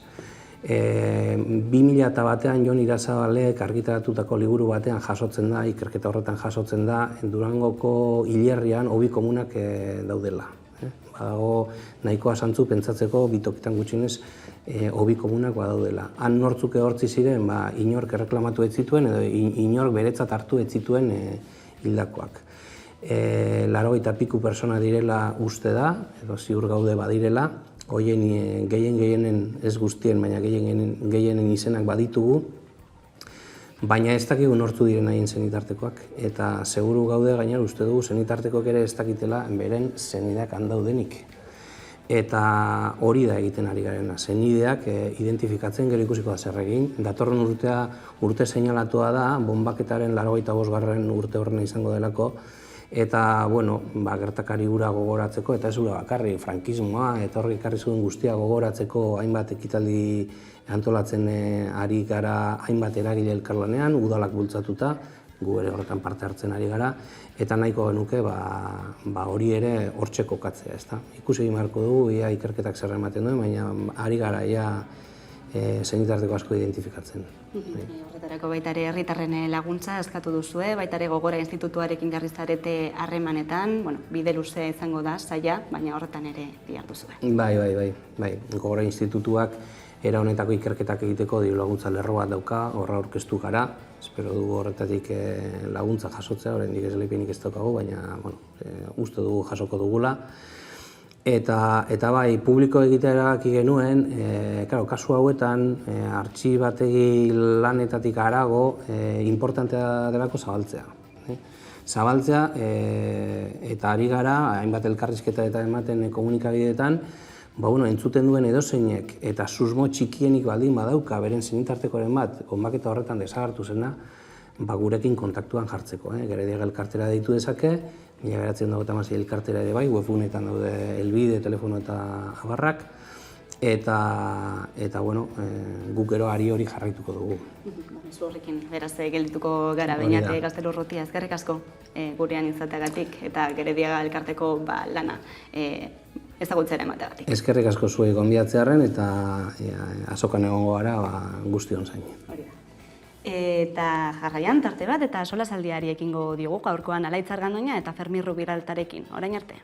2001an Jon Irazabalek argitaratutako liburu batean jasotzen da, ikerketa horretan jasotzen da, Durangoko hilerrian hobi komunak daudela. Badago nahikoa zantzu pentsatzeko bitokitan gutxinez hobi komunak badaudela. Han nortzuk ehortzi ziren, inork erreklamatu ez zituen edo inork beretzat hartu ez zituen hildakoak. 80 piku persona direla uste da, edo ziur gaude badirela, hoien gehienen ez guztien, baina gehienen izenak baditugu, baina ez dakigu nortu diren haien zenitartekoak, eta seguru gaude gainera uste dugu zenitartekoak ere ez dakitela beren zenideak handaudenik. Eta hori da egiten ari garena, zenideak identifikatzen gero ikusiko da zer egin. Datorren urte seinalatua da, bombaketaren 85. urte horrena izango delako, eta, gertakari hura gogoratzeko, eta ez hura bakarri, frankismoa, eta horrek ekarri zuen guztia gogoratzeko hainbat ekitaldi antolatzen ari gara hainbat eragile elkarlanean, udalak bultzatuta, gu ere horretan parte hartzen ari gara, eta nahiko genuke hori ere hortxe kokatzea, ezta. Ikusi egin beharko dugu, ia ikerketak zer ematen duen, baina ari gara ia zenitarteko asko identifikatzen. Horretarako baita ere herritarren laguntza eskatu duzue, baita ere Gogora Institutuarekin jarri zarete harremanetan, bide luzea izango da, zaila, baina horretan ere bihartu zuen. Bai. Gogora Institutuak era honetako ikerketak egiteko diru laguntza lerro bat dauka, horra aurkeztu gara, espero dugu horretatik laguntza jasotzea, oraindik ez leipenik ez daukagu, baina uste dugu jasoko dugula. Eta bai, publiko egitea erabaki genuen, kasu hauetan, artxibategi lanetatik harago, importantea delako zabaltzea. Zabaltzea, eta ari gara, hainbat elkarrizketa eta ematen komunikabideetan, entzuten duen edozeinek eta susmo txikienik baldin badauka, beren zenitartekoren bat, konbaketa horretan desagertu zena, gurekin kontaktuan jartzeko. Gerediaga elkartera deitu dezake, 1996 elkartera ere bai, webgunetan daude elbide, telefono eta abarrak, eta guk gero ari hori jarraituko dugu. Zu horrekin, beraz, geldituko gara Beñate Gaztelurrutia, eskerrik asko gurean izateagatik, eta Gerediaga elkarteko lana ezagutzera emateagatik. Eskerrik asko zuei gonbidatzearren, eta azokan egongo gara guztion zain. Eta jarraian tarte bat eta solasaldiari ekingo diogu gaurkoan Alaitz Argandoña eta Fermi Rubiraltarekin. Orain arte.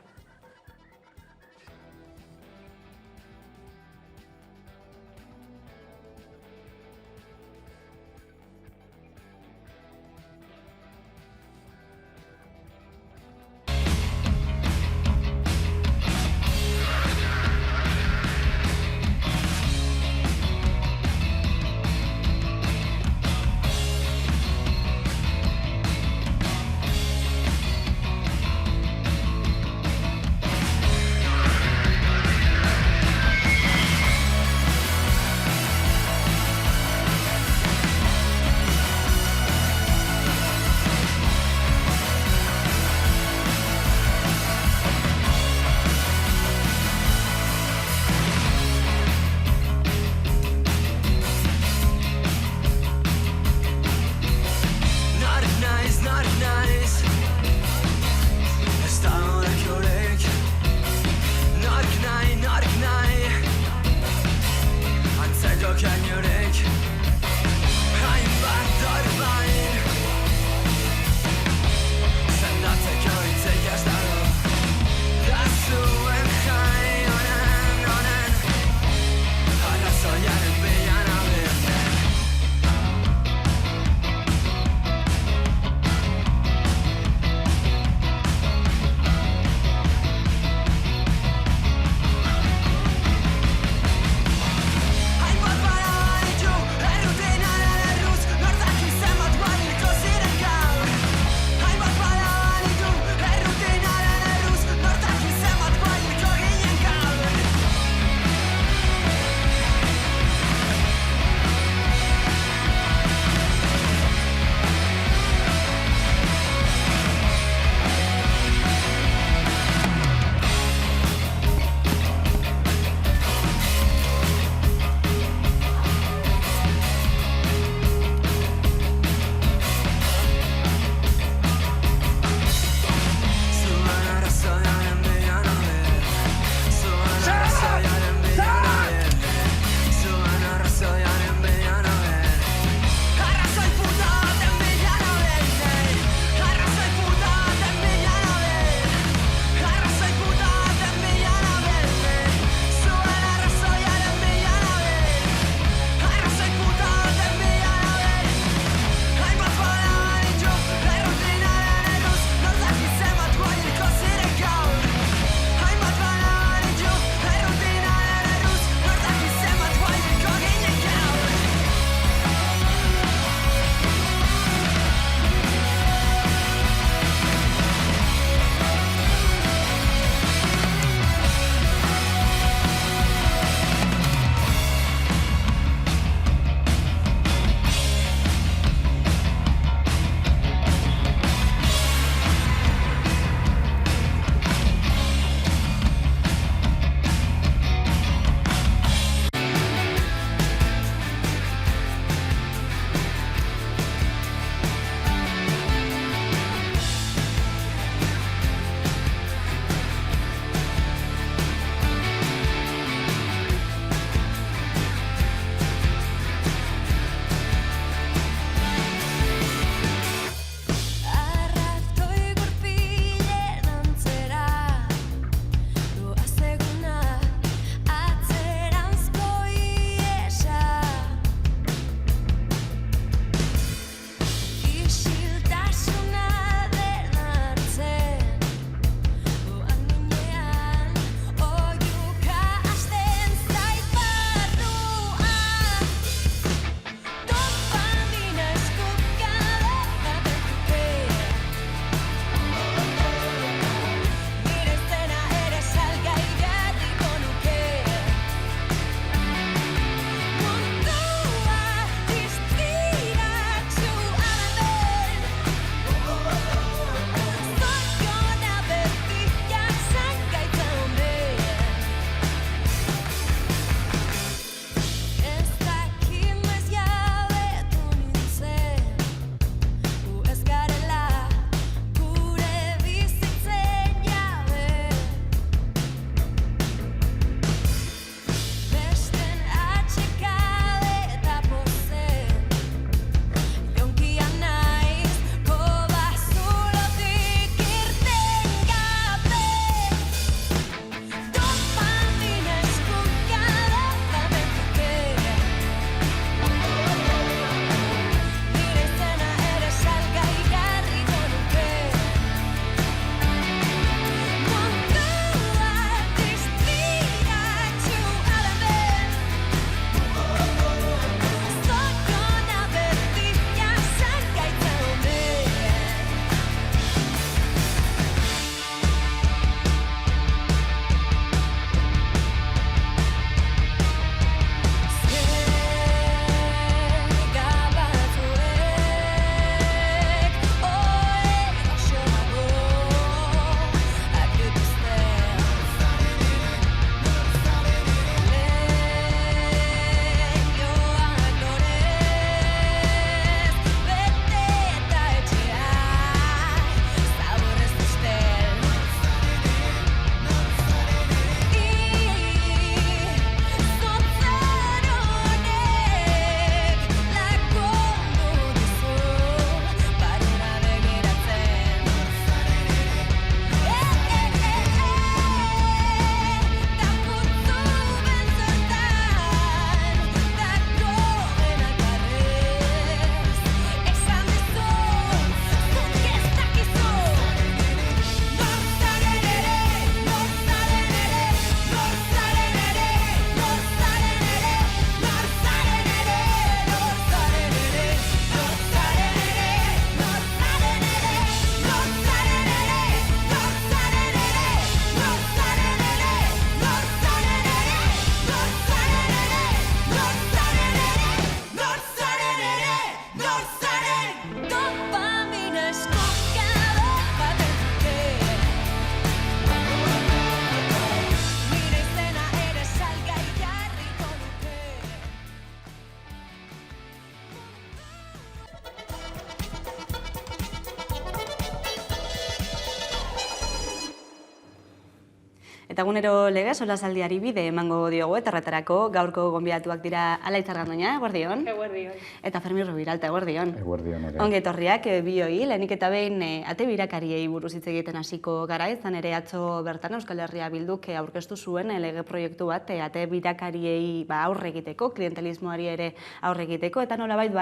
Eta egunero legez, solasaldiari bide emango diogu eta horretarako gaurko gonbidatuak dira Alaitz Argandoña, eguerdion. Eguerdion. Eta Fermin Rubiralta, eguerdion. Eguerdion ere. Ongi etorriak bioi, lehenik eta behin ate birakariei buruz hitz egiten hasiko gara, izan ere atzo bertan Euskal Herria Bilduk aurkeztu zuen lege proiektu bat ate birakariei aurre egiteko, klientelismoari ere aurre egiteko, eta nolabait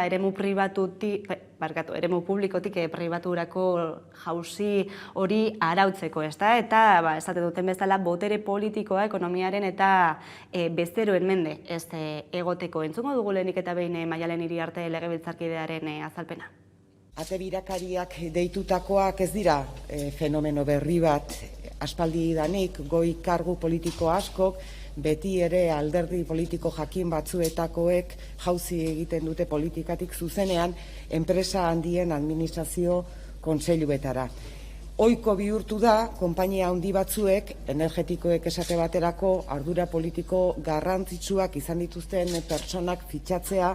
eremu publikotik pribaturako jauzi hori arautzeko, ezta? Eta esate duten bezala botere politikoa ekonomiaren eta besteroen mende ez egoteko. Entzungo dugu lehenik eta behin Maialen Iriarte legebiltzarkidearen azalpena. Ate birakariak deitutakoak ez dira fenomeno berri bat, aspaldi danik goi kargu politiko askok beti ere alderdi politiko jakin batzuetakoek jauzi egiten dute politikatik zuzenean enpresa handien administrazio kontseiluetara. Ohiko bihurtu da, konpainia handi batzuek, energetikoek esate baterako ardura politiko garrantzitsuak izan dituzten pertsonak fitxatzea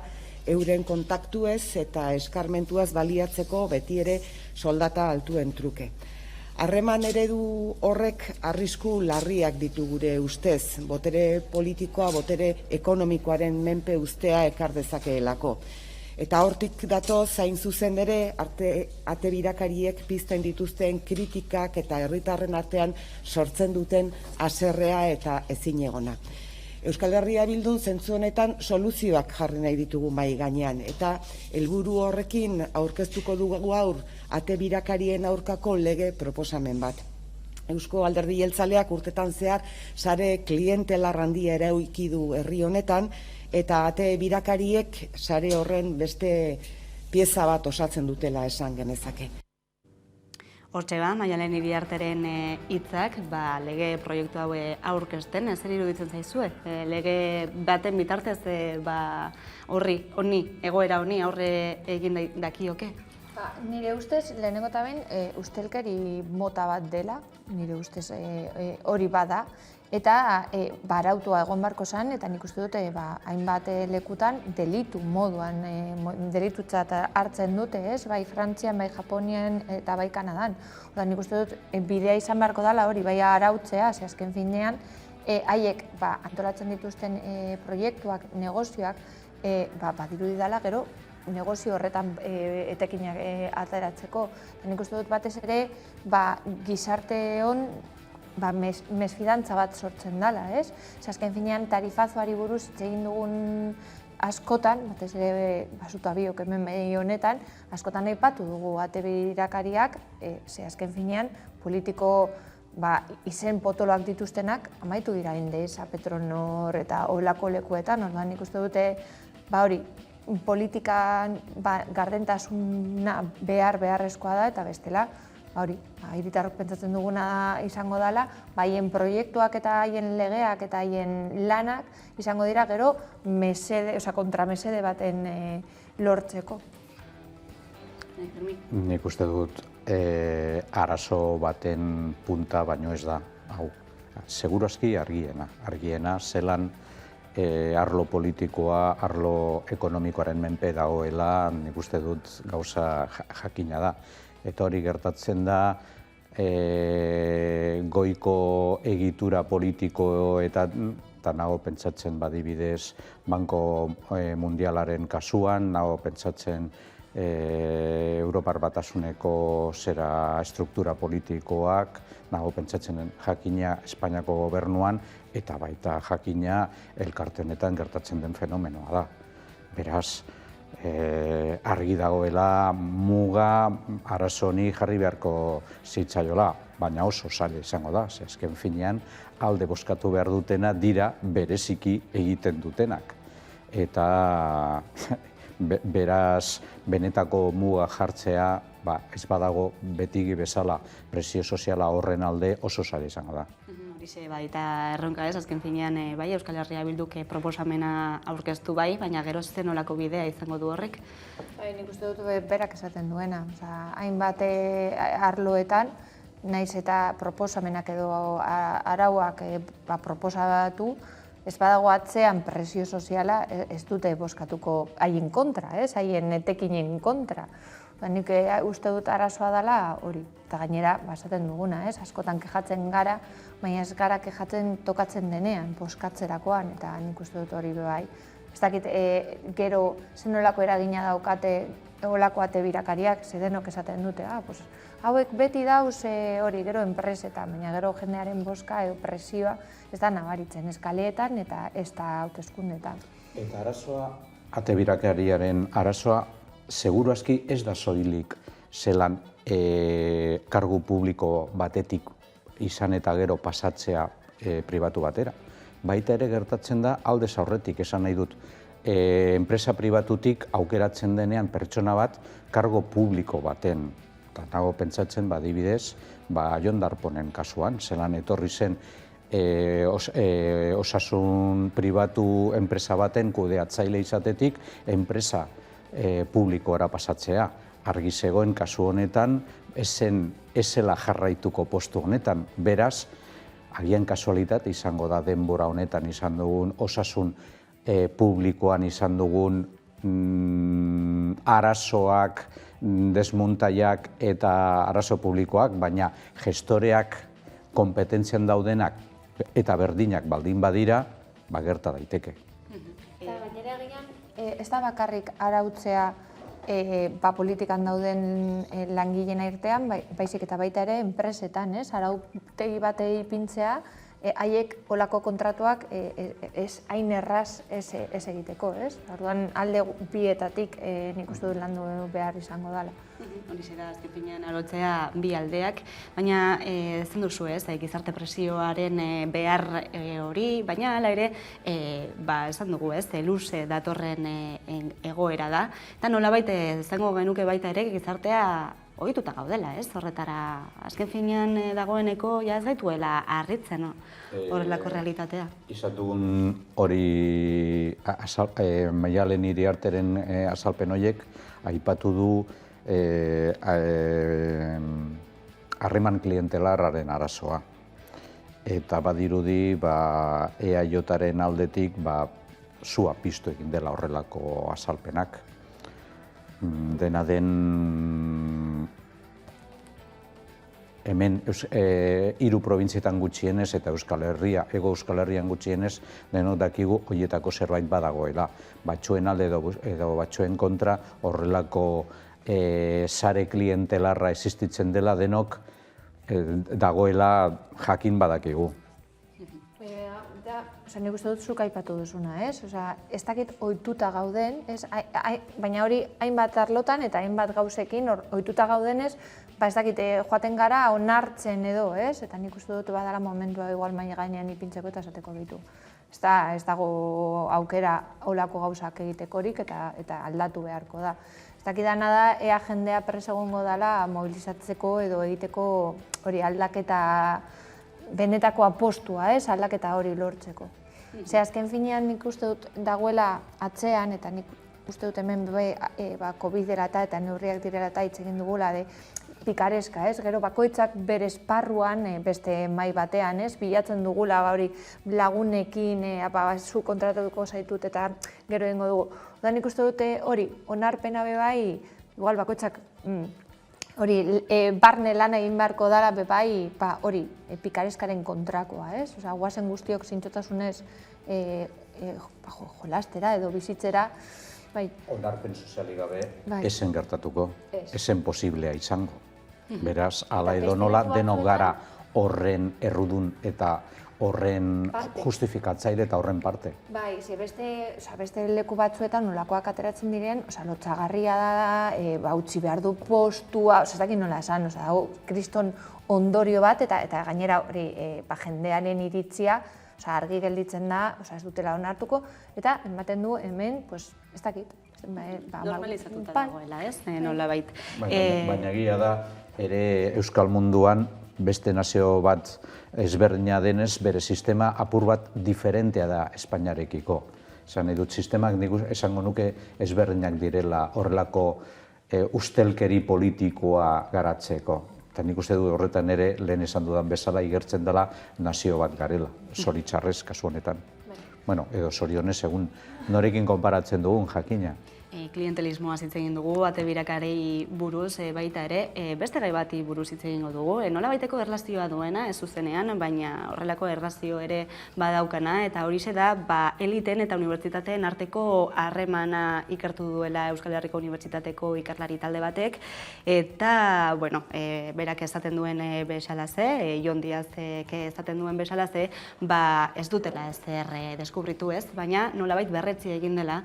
euren kontaktuez eta eskarmentuaz baliatzeko beti ere soldata altuen truke. Harreman eredu horrek arrisku larriak ditu gure ustez, botere politikoa, botere ekonomikoaren menpe ustea ekar dezakeelako. Eta hortik datoz, hain zuzen ere, ate birakariek pizten dituzten kritikak eta herritarren artean sortzen duten haserrea eta ezinegona. Euskal Herria Bildun zentzu honetan soluzioak jarri nahi ditugu mahai gainean, eta helburu horrekin aurkeztuko dugu gaur ate birakarien aurkako lege proposamen bat. Eusko Alderdi Jeltzaleak urtetan zehar sare klientelar handia eraiki du herri honetan, eta ate birakariek sare horren beste pieza bat osatzen dutela esan genezake. Hortxe Maialen Iriarteren hitzak, lege proiektu hau aurkezten, zer iruditzen zaizue? Lege baten bitartez honi, egoera honi aurre egin dakioke? Nire ustez, lehenengo eta behin, ustelkeri mota bat dela, nire ustez hori bada, eta arautua egon barko zen, eta nik uste dute hainbat lekutan delitu moduan, delitutzat hartzen dute, bai Frantzian, bai Japonian eta bai Kanadan. Nik uste dut bidea izan beharko dela hori, bai arautzea, azken finean, haiek antolatzen dituzten proiektuak, negozioak, badirudi dela gero, negozio horretan etekinak ateratzeko. Nik uste dut batez ere gizarte hon mesfidantza bat sortzen dela, ez? Azken finean tarifazoari buruz egin dugun askotan, batez ere basuta biok hemen behi honetan, askotan aipatu dugu ate birakariak, azken finean politiko izen potoloak dituztenak amaitu dira Endesa, Petronor eta olako lekuetan, orduan nik uste dute hori, politikan gardentasuna beharrezkoa da eta bestela, hori, hiritarrok pentsatzen duguna izango dela, haien proiektuak eta haien legeak eta haien lanak izango dira gero kontramesede baten lortzeko. Nik uste dut arazo baten punta baino ez da, hau, segurazki argiena zelan arlo politikoa, arlo ekonomikoaren menpe dagoela, nik uste dut gauza jakina da. Eta hori gertatzen da, goiko egitura politiko eta nago pentsatzen badibidez Banko Mundialaren kasuan, nago pentsatzen Europar Batasuneko struktura politikoak, nago pentsatzen jakina Espainiako gobernuan, eta baita jakina elkartenetan gertatzen den fenomenoa da. Beraz, argi dagoela muga arazoni jarri beharko zitzaiola, baina oso zaila izango da, azken finean alde bozkatu behar dutena dira bereziki egiten dutenak. Eta beraz benetako muga jartzea ez badago betigi bezala presio soziala horren alde oso zaila izango da. Horixe baita erronka ez, azken finean Euskal Herria Bilduk proposamena aurkeztu baina gero zenolako bidea izango du horrek? Nik uste dut berak esaten duena, hainbat arloetan, naiz eta proposamenak edo arauak proposatu, ez badago atzean presio soziala ez dute bozkatuko haien kontra, haien etekinen kontra. Nik uste dut arazoa dela hori. Eta gainera, esaten duguna, askotan kejatzen gara, baina ez gara kejatzen tokatzen denean, boskatzerakoan, eta nik uste dut hori bai. Ez dakit, gero zenolako eragina daukate olako ate birakariak, denok esaten dute, hauek beti dauz hori gero enpresetan, baina gero jendearen boska edo presioa ez da nabaritzen, ez kaleetan eta ez da hauteskundetan. Eta arazoa, ate birakariaren arazoa, seguru aski ez da soilik zelan kargu publiko batetik izan eta gero pasatzea pribatu batera. Baita ere gertatzen da aldez aurretik esan nahi dut. Enpresa pribatutik aukeratzen denean pertsona bat kargo publiko baten. Eta nago pentsatzen, adibidez, Jon Darponen kasuan, zelan etorri zen osasun pribatu enpresa baten kudeatzaile izatetik enpresa publikoara pasatzea. Argi zegoen kasu honetan, ez zela jarraituko postu honetan. Beraz, agian kasualitate izango da denbora honetan izan dugun, osasun publikoan izan dugun arazoak, desmuntaiak eta arazo publikoak, baina gestoreak kompetentzian daudenak eta berdinak baldin badira, gerta daiteke. Eta gainera agian, ez da bakarrik arautzea politikan dauden langileen artean, baizik eta baita ere enpresetan, arautegi batei ipintzea, haiek olako kontratuak ez hain erraz ez egiteko, ez? Orduan alde bietatik nik uste dut landu behar izango dela. Horixe da, azken finean arotzea bi aldeak, baina zen duzu ez, gizarte presioaren behar hori, baina hala ere, esan dugu ez, luze datorren egoera da, eta nolabait izango genuke baita ere gizartea ohituta gaudela, ez? Horretara, azken finean dagoeneko ez gaituela harritzen horrelako realitatea. Izan dugun hori Maialen Iriarteren azalpen horiek aipatu du harreman klientelarraren arazoa. Eta badirudi EAJaren aldetik zua piztu egin dela horrelako azalpenak. Dena den hemen 3 probintzietan gutxienez eta Hego Euskal Herrian gutxienez denok dakigu horietako zerbait badagoela. Batzuen alde edo batzuen kontra horrelako sare klientelarra existitzen dela denok dagoela jakin badakigu. Nik uste dut zuk aipatu duzuna, ez? Ez dakit ohituta gauden, baina hori hainbat arlotan eta hainbat gauzekin ohituta gaudenez, ez dakit joaten gara onartzen edo, ez? Eta nik uste dut badala momentua igual mai gainean ipintzeko eta esateko ditu. Ez dago aukera olako gauzak egitekorik eta aldatu beharko da. Ez dakidana da, ea jendea prest egongo dela mobilizatzeko edo egiteko hori aldaketa benetako apostua, aldaketa hori lortzeko. Azken finean nik uste dut dagoela atzean, eta nik uste dut hemen COVID dela eta neurriak direla eta hitz egin dugula pikareska, gero bakoitzak bere esparruan beste mai batean, bilatzen dugula hori lagunekin zu kontratatuko zaitut eta gero egingo dugu. Oda nik uste dute hori onarpena bai, igual bakoitzak hori barne lan egin beharko dara bebai hori pikareskaren kontrakoa, guazen guztiok zintzotasunez jolastera edo bizitzera. Onarpen sozialik gabe esen gertatuko, esen posiblea izango. Beraz, ala edo nola denok gara horren errudun eta horren justifikatzaile eta horren parte. Beste leku batzuetan nolakoak ateratzen diren, lotxagarria da, utzi behar du postua, ez dakit nola esan, kriston ondorio bat eta gainera jendearen iritzia argi gelditzen da, ez dutela onartuko, eta ematen du hemen, ez dakit. Normalizatuta dagoela, ez? Nola bait. Baina egia da, ere Euskal munduan beste nazio bat ezberdina denez, bere sistema apur bat diferentea da Espainiarekiko. Esan nahi dut, sistemak esango nuke ezberdinak direla horrelako ustelkeri politikoa garatzeko. Eta nik uste du horretan ere, lehen esan dudan bezala, igertzen dela nazio bat garela, zoritxarrez kasu honetan. Bueno, edo zorionez egun norekin konparatzen dugun jakina. klientelismoa hitz egin dugu, ate birakarei buruz baita ere, beste gai bati buruz hitz egingo dugu. Nola baiteko erlazioa duena, ez zuzenean, baina horrelako erlazio ere badaukana, eta horixe da, eliten eta unibertsitateen arteko harremana ikertu duela Euskal Herriko Unibertsitateko ikerlari talde batek, eta, bueno, berak esaten duen bezalaze, Jon Diazek esaten duen bezalaze, ez dutela ezer deskubritu ez, baina nolabait berretzi egin dela,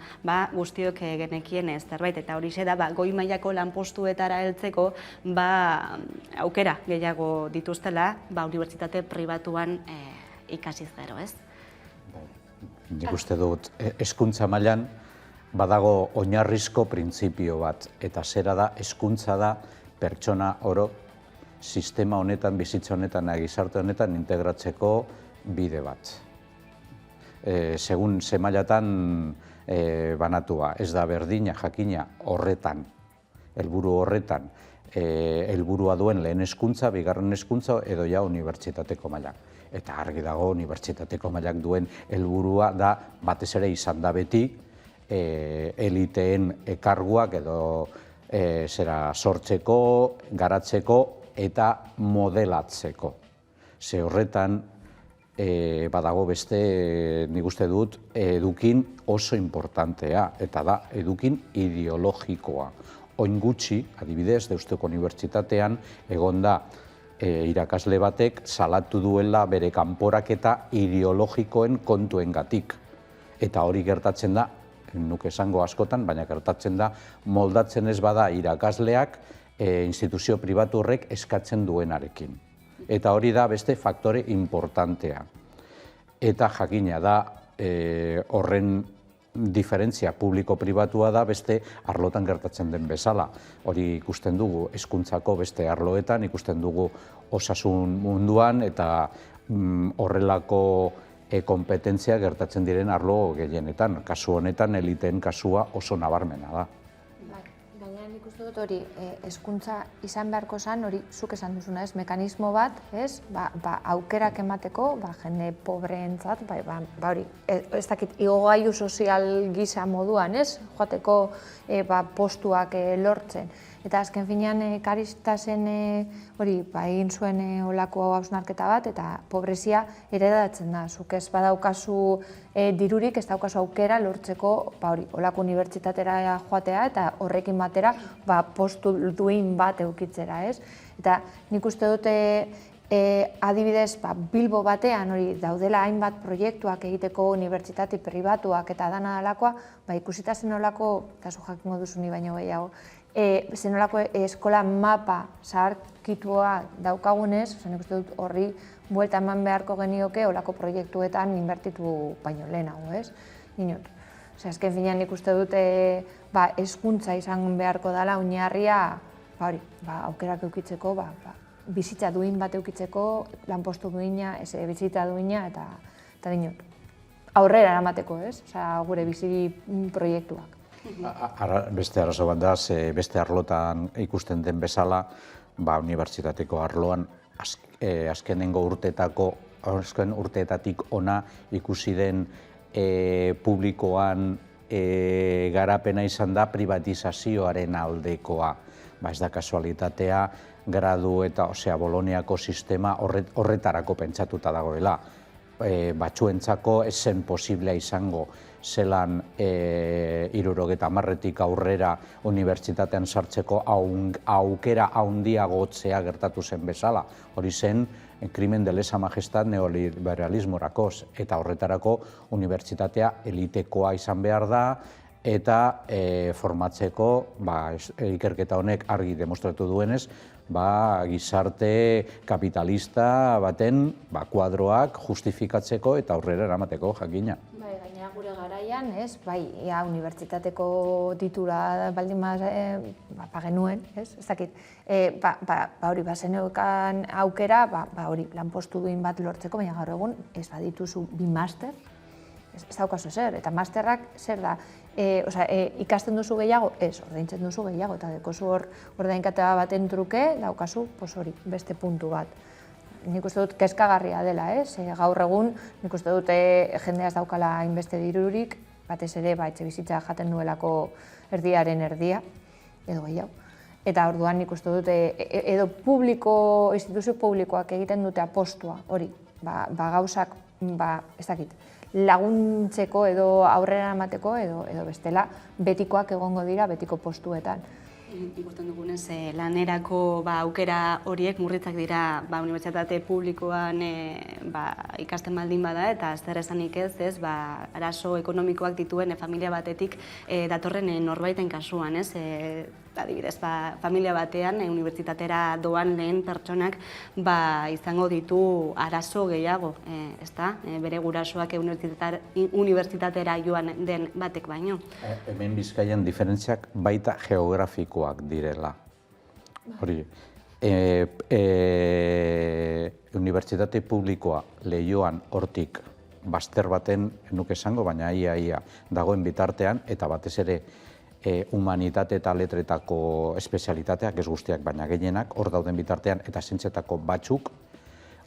guztiok genekien ez zerbait, eta horixe da, goi mailako lanpostuetara heltzeko, aukera gehiago dituztela, unibertsitate pribatuan ikasiz gero, ez? Nik uste dut, hezkuntza mailan badago oinarrizko printzipio bat, eta zera da, hezkuntza da pertsona oro sistema honetan, bizitza honetan, gizarte honetan integratzeko bide bat. Segun ze mailatan banatua, ez da berdina jakina horretan, helburu horretan, helburua duen lehen hezkuntza, bigarren hezkuntza edo ja unibertsitateko mailak. Eta argi dago unibertsitateko mailak duen helburua da batez ere izan da beti eliteen karguak edo sortzeko, garatzeko eta modelatzeko. Ze horretan badago beste, nik uste dut, edukin oso importantea, eta da, edukin ideologikoa. Oin gutxi, adibidez, Deustuko Unibertsitatean, egon da irakasle batek salatu duela bere kanporaketa ideologikoen kontuengatik. Eta hori gertatzen da, nuke esango askotan, baina gertatzen da, moldatzen ez bada irakasleak instituzio pribatu horrek eskatzen duenarekin. Eta hori da beste faktore importantea. Eta jakina da horren diferentzia publiko-pribatua da beste arlotan gertatzen den bezala. Hori ikusten dugu hezkuntzako beste arloetan, ikusten dugu osasun munduan eta horrelako kompetentzia gertatzen diren arlo gehienetan. Kasu honetan eliteen kasua oso nabarmena da. Baina nik uste dut hori hezkuntza izan beharko zen, hori zuk esan duzuna, ez, mekanismo bat, ez, aukerak emateko, jende pobreentzat, hori, ez dakit, igogailu sozial gisa moduan, ez, joateko postuak lortzen. Eta azken finean Karitasen hori egin zuen olako hausnarketa bat, eta pobrezia heredatzen da. Zuk ez badaukazu dirurik, ez daukazu aukera lortzeko olako unibertsitatera joatea, eta horrekin batera postu duin bat eukitzera, ez? Eta nik uste dute adibidez Bilbo batean hori daudela hainbat proiektuak egiteko unibertsitate pribatuak eta dana dalakoa, ikusita zenolako, kasu jakingo duzuni baino gehiago, zenolako eskola mapa zaharkitua daukagunez, nik uste dut horri buelta eman beharko genioke olako proiektuetan inbertitu baino lehenago, ez? Ninot. Azken finean nik uste dut hezkuntza izan beharko dela oinarria aukerak eukitzeko, bizitza duin bat eukitzeko, lanpostu duina, bizitza duina eta dinot. Aurrera eramateko, ez? Gure bizi proiektuak. Beste arazo bat da, beste arlotan ikusten den bezala, unibertsitateko arloan azkenengo urteetatik ona ikusi den publikoan garapena izan da privatizazioaren aldekoa. Ez da kasualitatea, gradu eta Boloniako sistema horretarako pentsatuta dagoela. Batzuentzako ez zen posiblea izango zelan 70 aurrera unibertsitatean sartzeko aukera handiagotzea gertatu zen bezala. Hori zen krimen de lesa majestad neoliberalismorako, eta horretarako unibertsitatea elitekoa izan behar da, eta formatzeko, ikerketa honek argi demostratu duenez, gizarte kapitalista baten kuadroak justifikatzeko eta aurrera eramateko jakina. Gainera gure garaian, ez, unibertsitateko titula baldin genuen, ez dakit, hori zeneukan aukera, hori lanpostu duin bat lortzeko, baina gaur egun ez badituzu bi master, ez daukazu zer, eta masterrak zer da, ikasten duzu gehiago, ez, ordaintzen duzu gehiago, eta dekozu ordainketa baten truke, daukazu, hori, beste puntu bat. Nik uste dut kezkagarria dela, ez? Gaur egun, nik uste dut jendea ez daukala hainbeste dirurik, batez ere etxe bizitza jaten nuelako erdiaren erdia, edo gehiago. Eta orduan nik uste dut, edo instituzio publikoak egiten dute apostua, hori, gauzak, ez dakit, laguntzeko edo aurrera emateko edo bestela betikoak egongo dira betiko postuetan. Ikusten dugunez, lanerako aukera horiek murritzak dira unibertsitate publikoan ikasten baldin bada eta zer esanik ez, arazo ekonomikoak dituen familia batetik datorren norbaiten kasuan, ez? Adibidez, familia batean, unibertsitatera doan lehen pertsonak izango ditu arazo gehiago, ezta? Bere gurasoak unibertsitatera joan den batek baino. Hemen Bizkaian diferentziak baita geografikoak direla. Hori, unibertsitate publikoa Leioan hortik bazter baten nuke esango, baina ia dagoen bitartean, eta batez ere humanitate eta letretako espezialitateak, ez guztiak, baina gehienak, hor dauden bitartean, eta zintzetako batzuk,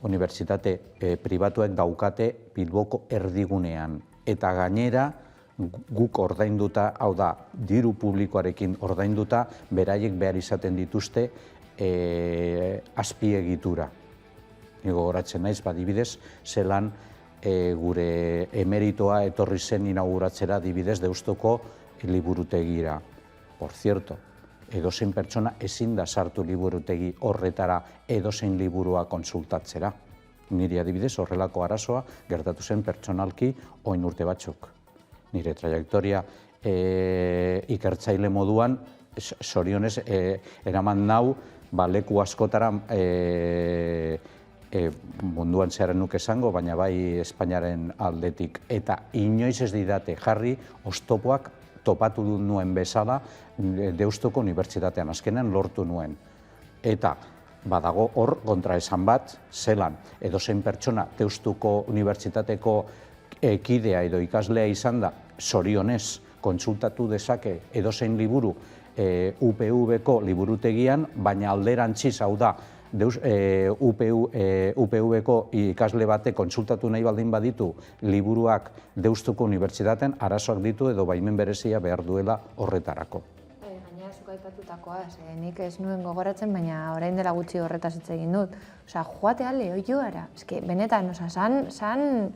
unibertsitate pribatuek daukate Bilboko erdigunean. Eta gainera, guk ordainduta, hau da, diru publikoarekin ordainduta, beraiek behar izaten dituzte azpiegitura. Nigo goratzen naiz, adibidez, zelan gure emeritoa etorri zen inauguratzera adibidez Deustuko liburutegira. Por cierto, edozein pertsona ezin da sartu liburutegi horretara edozein liburua konsultatzera. Niri adibidez horrelako arazoa gertatu zen pertsonalki orain urte batzuk. Nire trajektoria ikertzaile moduan, zorionez, eraman nau leku askotara munduan zearen nuke esango, baina bai Espainiaren aldetik. Eta inoiz ez didate jarri oztopoak topatu nuen bezala Deustuko unibertsitatean, azkenean lortu nuen. Eta badago hor kontraesan bat, zelan edozein pertsona Deustuko unibertsitateko kidea edo ikaslea izan da, zorionez kontsultatu dezake edozein liburu UPV-ko liburutegian, baina alderantziz, hau da, UPV-ko ikasle bate kontsultatu nahi baldin baditu liburuak Deustuko unibertsitatean arazoak ditu edo baimen berezia behar duela horretarako. Gainera zuk aipatutakoa, nik ez nuen gogoratzen, baina orain dela gutxi horretaz hitz egin dut. Joatea Leioara, benetan, san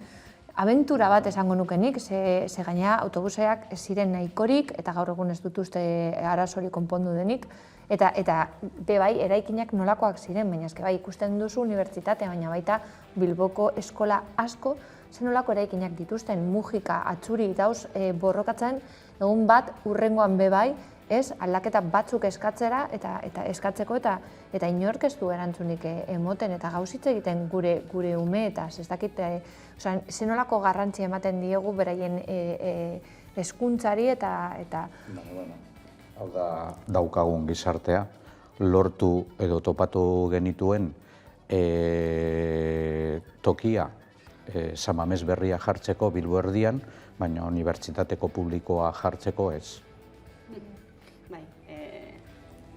abentura bat esango nukenik, ze gainera autobuseak ez ziren nahikorik, eta gaur egun ez dut uste arazori konpondu denik, eta bai, eraikinak nolakoak ziren, baina bai ikusten duzu unibertsitatea, baina baita Bilboko eskola asko, zen nolako eraikinak dituzten, Mujika, Atzuri, dauz borrokatzen, egun bat urrengoan bai, aldaketa batzuk eskatzera, eta eskatzeko, eta inork ez du erantzunik emoten, eta gauzitze egiten gure umeetaz, ez dakit, zen nolako garrantzi ematen diegu beraien hezkuntzari eta... Hau da daukagun gizartea, lortu edo topatu genituen tokia San Mames berria jartzeko Bilbo erdian, baina unibertsitateko publikoa jartzeko ez.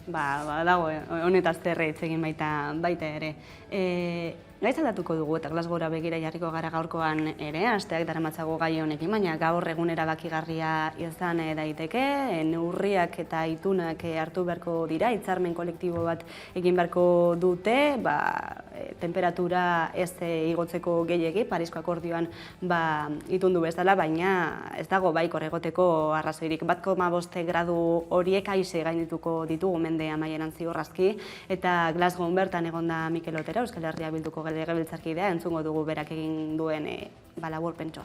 Dago, honetaz zerre hitz egin baita ere. Gaiz aldatuko dugu eta Glasgowra begira jarriko gara gaurkoan ere, asteak daramatzago gai honekin, baina gaur egun erabakigarria izan daiteke, neurriak eta itunak hartu beharko dira, hitzarmen kolektibo bat egin beharko dute, temperatura ez igotzeko gehiegi, Parisko akordioan itundu bezala, baina ez dago baikor egoteko arrazoirik. 1,5 gradu horiek haize gaindituko ditugu mende amaieran ziurrazki, eta Glasgow bertan egonda Mikel Otero, Euskal Herria Bilduko legebiltzarkidea, entzungo dugu berak egin duen laburpentsoa.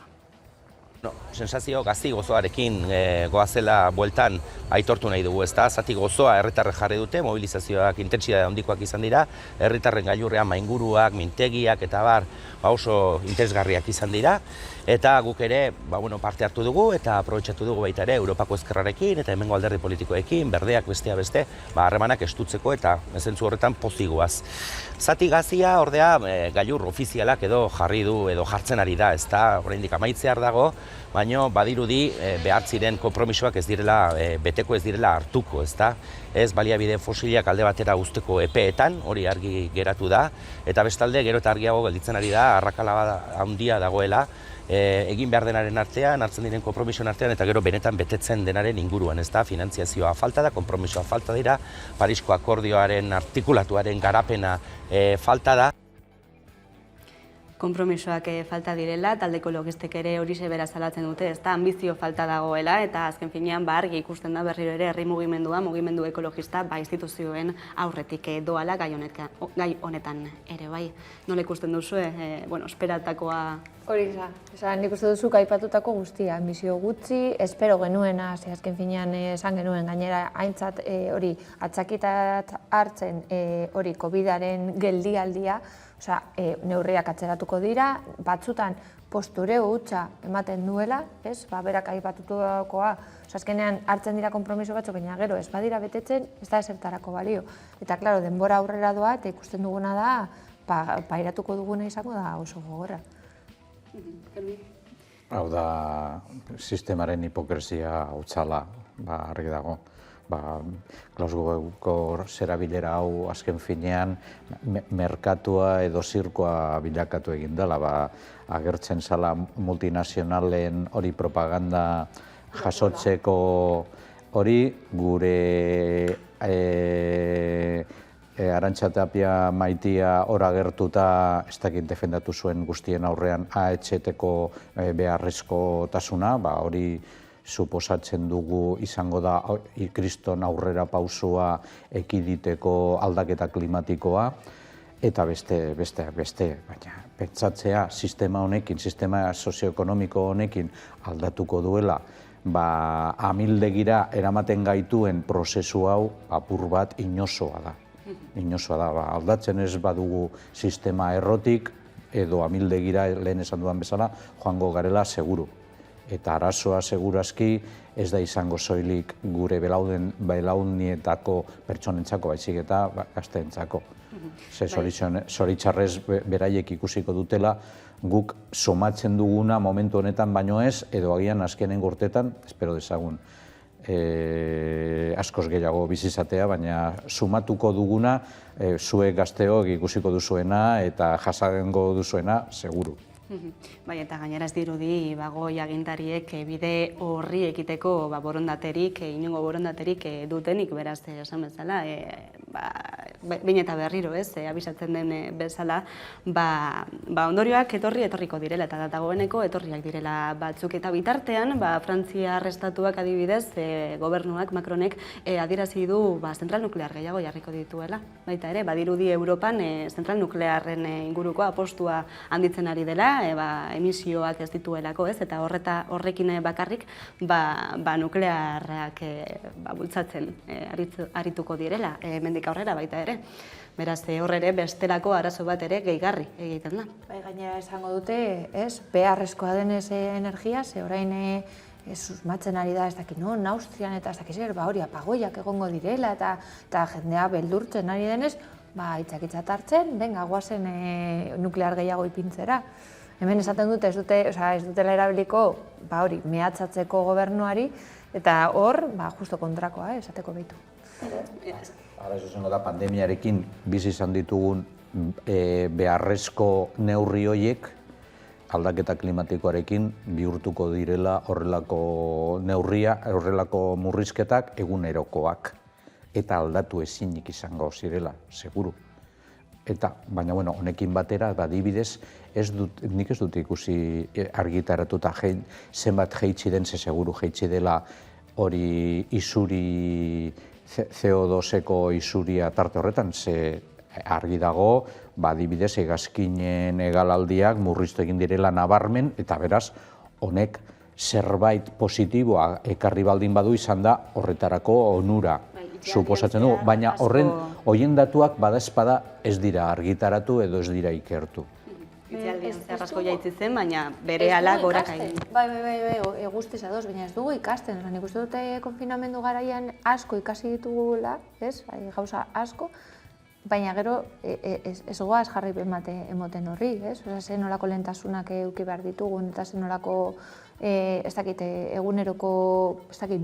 Sensazio gazi gozoarekin goazela bueltan aitortu nahi dugu, ezta? Zati gozoa herritarrek jarri dute, mobilizazioak intentsitate handikoak izan dira, herritarren gailurrean mainguruak, mintegiak eta oso interesgarriak izan dira, eta guk ere parte hartu dugu eta aprobetxatu dugu baita ere Europako Ezkerrarekin eta hemengo alderdi politikoekin, berdeak bestea beste, harremanak estutzeko eta zentzu horretan pozigoaz. Zati gazia ordea gailur ofizialak edo jarri du edo jartzen ari da, ezta? Oraindik amaitzear dago, baina badirudi behar ziren konpromisoak ez direla beteko, ez direla hartuko, ezta? Ez baliabide fosilak alde batera uzteko epeetan, hori argi geratu da, eta bestalde gero eta argiago gelditzen ari da, arrakala handia dagoela, egin behar denaren artean, hartzen diren konpromisoen artean, eta gero benetan betetzen denaren inguruan, ez da, finanziazioa falta da, konpromisoa falta dira, Parisko akordioaren artikulatuaren garapena falta da. Konpromisoak falta direla, taldeko logistek ere hori bera salatzen dute, ez da, ambizio falta dagoela, eta azken finean argi ikusten da berriro ere herri mugimendua, mugimendu ekologista, instituzioen aurretik doala gai honetan ere bai. Nola ikusten duzu, esperatakoa... Hori da, nik uste duzu aipatutako guztia, ambizio gutxi, espero genuena, azken finean esan genuen gainera aintzat hori atxakitat hartzen hori COVID-aren geldialdia, neurriak atzeratuko dira, batzutan posture hutsa ematen duela, berak aipatutakoa, azkenean hartzen dira konpromiso batzuk, baina gero ez badira betetzen, ez da esertarako balio. Eta, klaro, denbora aurrera doa, eta ikusten duguna da, pairatuko duguna izango da oso gogorra. Hau da, sistemaren hipokresia hutsala, argi dago. Glasgowko zerabilera hau azken finean merkatua edo zirkoa bilakatu egin dela. Agertzen zala multinazionalen hori propaganda jasotzeko hori gure Arantxa Tapia Maitia hor agertuta ez dakit defendatu zuen guztien aurrean AHT-ko beharrezkotasuna, hori suposatzen dugu izango da kriston aurrera pausua ekiditeko aldaketa klimatikoa, eta besteak beste, baina pentsatzea sistema honekin, sistema sozioekonomiko honekin aldatuko duela, amildegira eramaten gaituen prozesu hau apur bat inozoa da. Aldatzen ez badugu sistema errotik edo amildegira lehen esan dudan bezala joango garela seguru. Eta arazoa segurazki ez da izango soilik gure belaunietako pertsonentzako baizik eta gazteentzako. Zoritxarrez beraiek ikusiko dutela guk somatzen duguna momentu honetan baino ez, edo agian azkenen urtetan, espero dezagun, askoz gehiago bizizatea, baina sumatuko duguna zuek gazteok ikusiko duzuena eta jasango duzuena seguru. Bai, eta gainera ez dirudi goi agintariek bide horri ekiteko borondaterik, inongo borondaterik dutenik, beraz, esan bezala, behin eta berriro ez, abisatzen den bezala, ondorioak etorriko direla, eta dagoeneko etorriak direla batzuk. Eta bitartean, Frantzia estatuak adibidez, gobernuak, Macronek, adierazi du zentral nuklear gehiago jarriko dituela. Baita ere, badirudi Europan zentral nuklearren inguruko apostua handitzen ari dela, emisioak ez dituelako, eta horrekin bakarrik nuklearrak bultzatzen arituko direla, hemendik aurrera baita ere. Beraz, horre ere bestelako arazo bat ere gehigarri egiten da. Gainera esango dute, beharrezkoa denez energia, ze orain susmatzen ari da, ez dakit, Austrian eta ez dakit zer, hori apagoiak egongo direla eta jendea beldurtzen ari denez, itzakitzat hartzen, guazen nuklear gehiago ipintzera. Hemen esaten dute, ez dutela erabiliko, hori, mehatzatzeko gobernuari, eta hor, justo kontrakoa, esateko behitu. Hala, ez zengo da, pandemiarekin bizi izan ditugun beharrezko neurri horiek, aldaketa klimatikoarekin bihurtuko direla horrelako neurria, horrelako murrizketak egunerokoak. Eta aldatu ezinik izango zirela, seguru. Baina, honekin batera, adibidez, nik ez dut ikusi argitaratuta zenbat jeitsi den, ze seguru jeitsi dela hori isuri, CO2-eko isuria tarte horretan, ze argi dago, adibidez, hegazkinen hegalaldiak murriztu egin direla nabarmen, eta beraz, honek zerbait positiboa ekarri baldin badu izan da horretarako onura. Suposatzen dugu, baina horien datuak badaezpada ez dira argitaratu edo ez dira ikertu. Itzialdian zer asko jaitzi zen, baina bere ala goraka egin. Bai, guztiz ados, baina ez dugu ikasten. Nik uste dute konfinamendu garaian asko ikasi ditugula, gauza asko, baina gero ez goaz jarri emoten horri, ez? Osa, ze nolako lehentasunak eduki behar ditugun, eta ze nolako eguneroko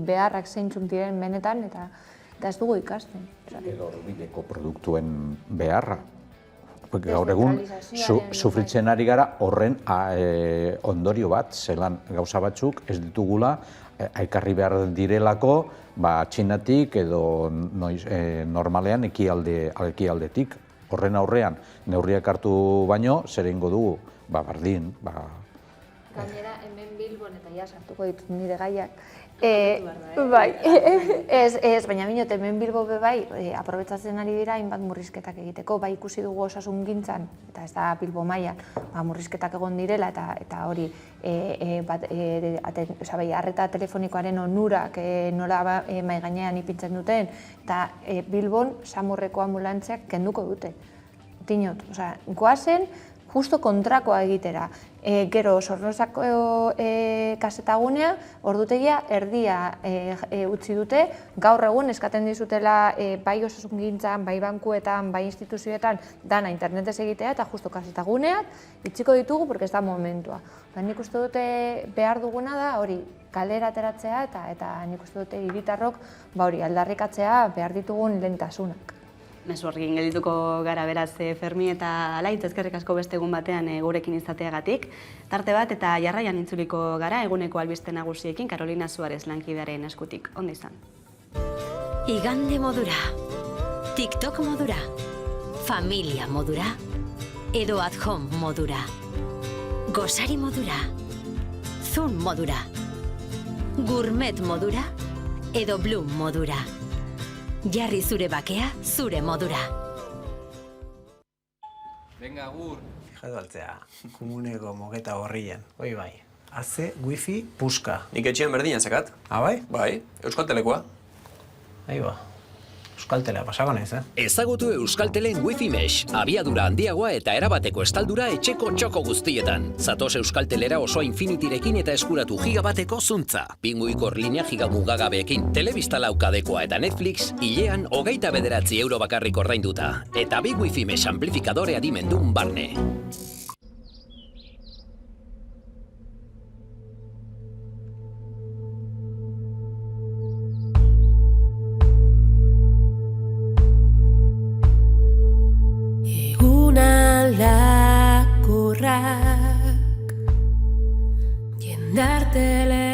beharrak zeintzuk diren benetan, eta ez dugu ikasten. Edo horbileko produktuen beharra. Gaur egun, sufritzen ari gara horren ondorio bat, zelan gauza batzuk ez ditugula aikarri behar direlako Txinatik edo normalean ekialdetik. Horren aurrean, neurriak hartu baino, zer egingo dugu, bardin. Gainera, hemen Bilbon, eta ja sartuko ditut nire gaiak, bai, ez, baina minot, hemen Bilbo bai, aprobetsatzen ari dira hainbat murrizketak egiteko, bai ikusi dugu osasungintzan, eta ez da Bilbo mailan, murrizketak egon direla, eta hori, arreta telefonikoaren onurak nola mai gainean ipintzen duten, eta Bilbon samurreko ambulantziak kenduko dute. Tinot, goazen, justo kontrakoa egitera. Gero, Sornosako kasetagunea, ordutegia erdia utzi dute, gaur egun eskaten dizutela bai osasungintzan, bai bankuetan, bai instituzioetan, dana internetez egitea, eta justo kasetaguneak itxiko ditugu, porque ez da momentua. Nik uste dute behar duguna da, hori, kalera ateratzea, eta nik uste dute hiritarrok aldarrikatzea behar ditugun lehentasunak. Mezu horrekin geldituko gara beraz Fermi eta Alaitz, eskerrik asko beste egun batean gurekin izateagatik. Tarte bat eta jarraian intzuliko gara eguneko albiste nagusiekin Carolina Suarez lankidearen eskutik. Ondo izan. Igande modura, TikTok modura, familia modura, edo at home modura, gozari modura, zun modura, gourmet modura, edo bloom modura. Jarri zure bakea, zure modura. Venga, agur. Fijatu altzea, komuneko moketa horrien. Hoi bai, haze wifi puska. Nik etxean berdina zakat. Bai? Bai, Euskaltelekoa. Aiba, Euskaltelea pasako naiz, Ezagutu Euskaltelen Wi-Fi Mesh, abiadura handiagoa eta erabateko estaldura etxeko txoko guztietan. Zatoz Euskaltelera osoa Infinitirekin eta eskuratu gigabateko zuntza. Pinguikor linea gigamugagabeekin, telebista laukadekoa eta Netflix, hilean 29 euro bakarrik ordainduta. Eta bi Wi-Fi Mesh amplifikadore adimendun barne. Lakurrak jendartele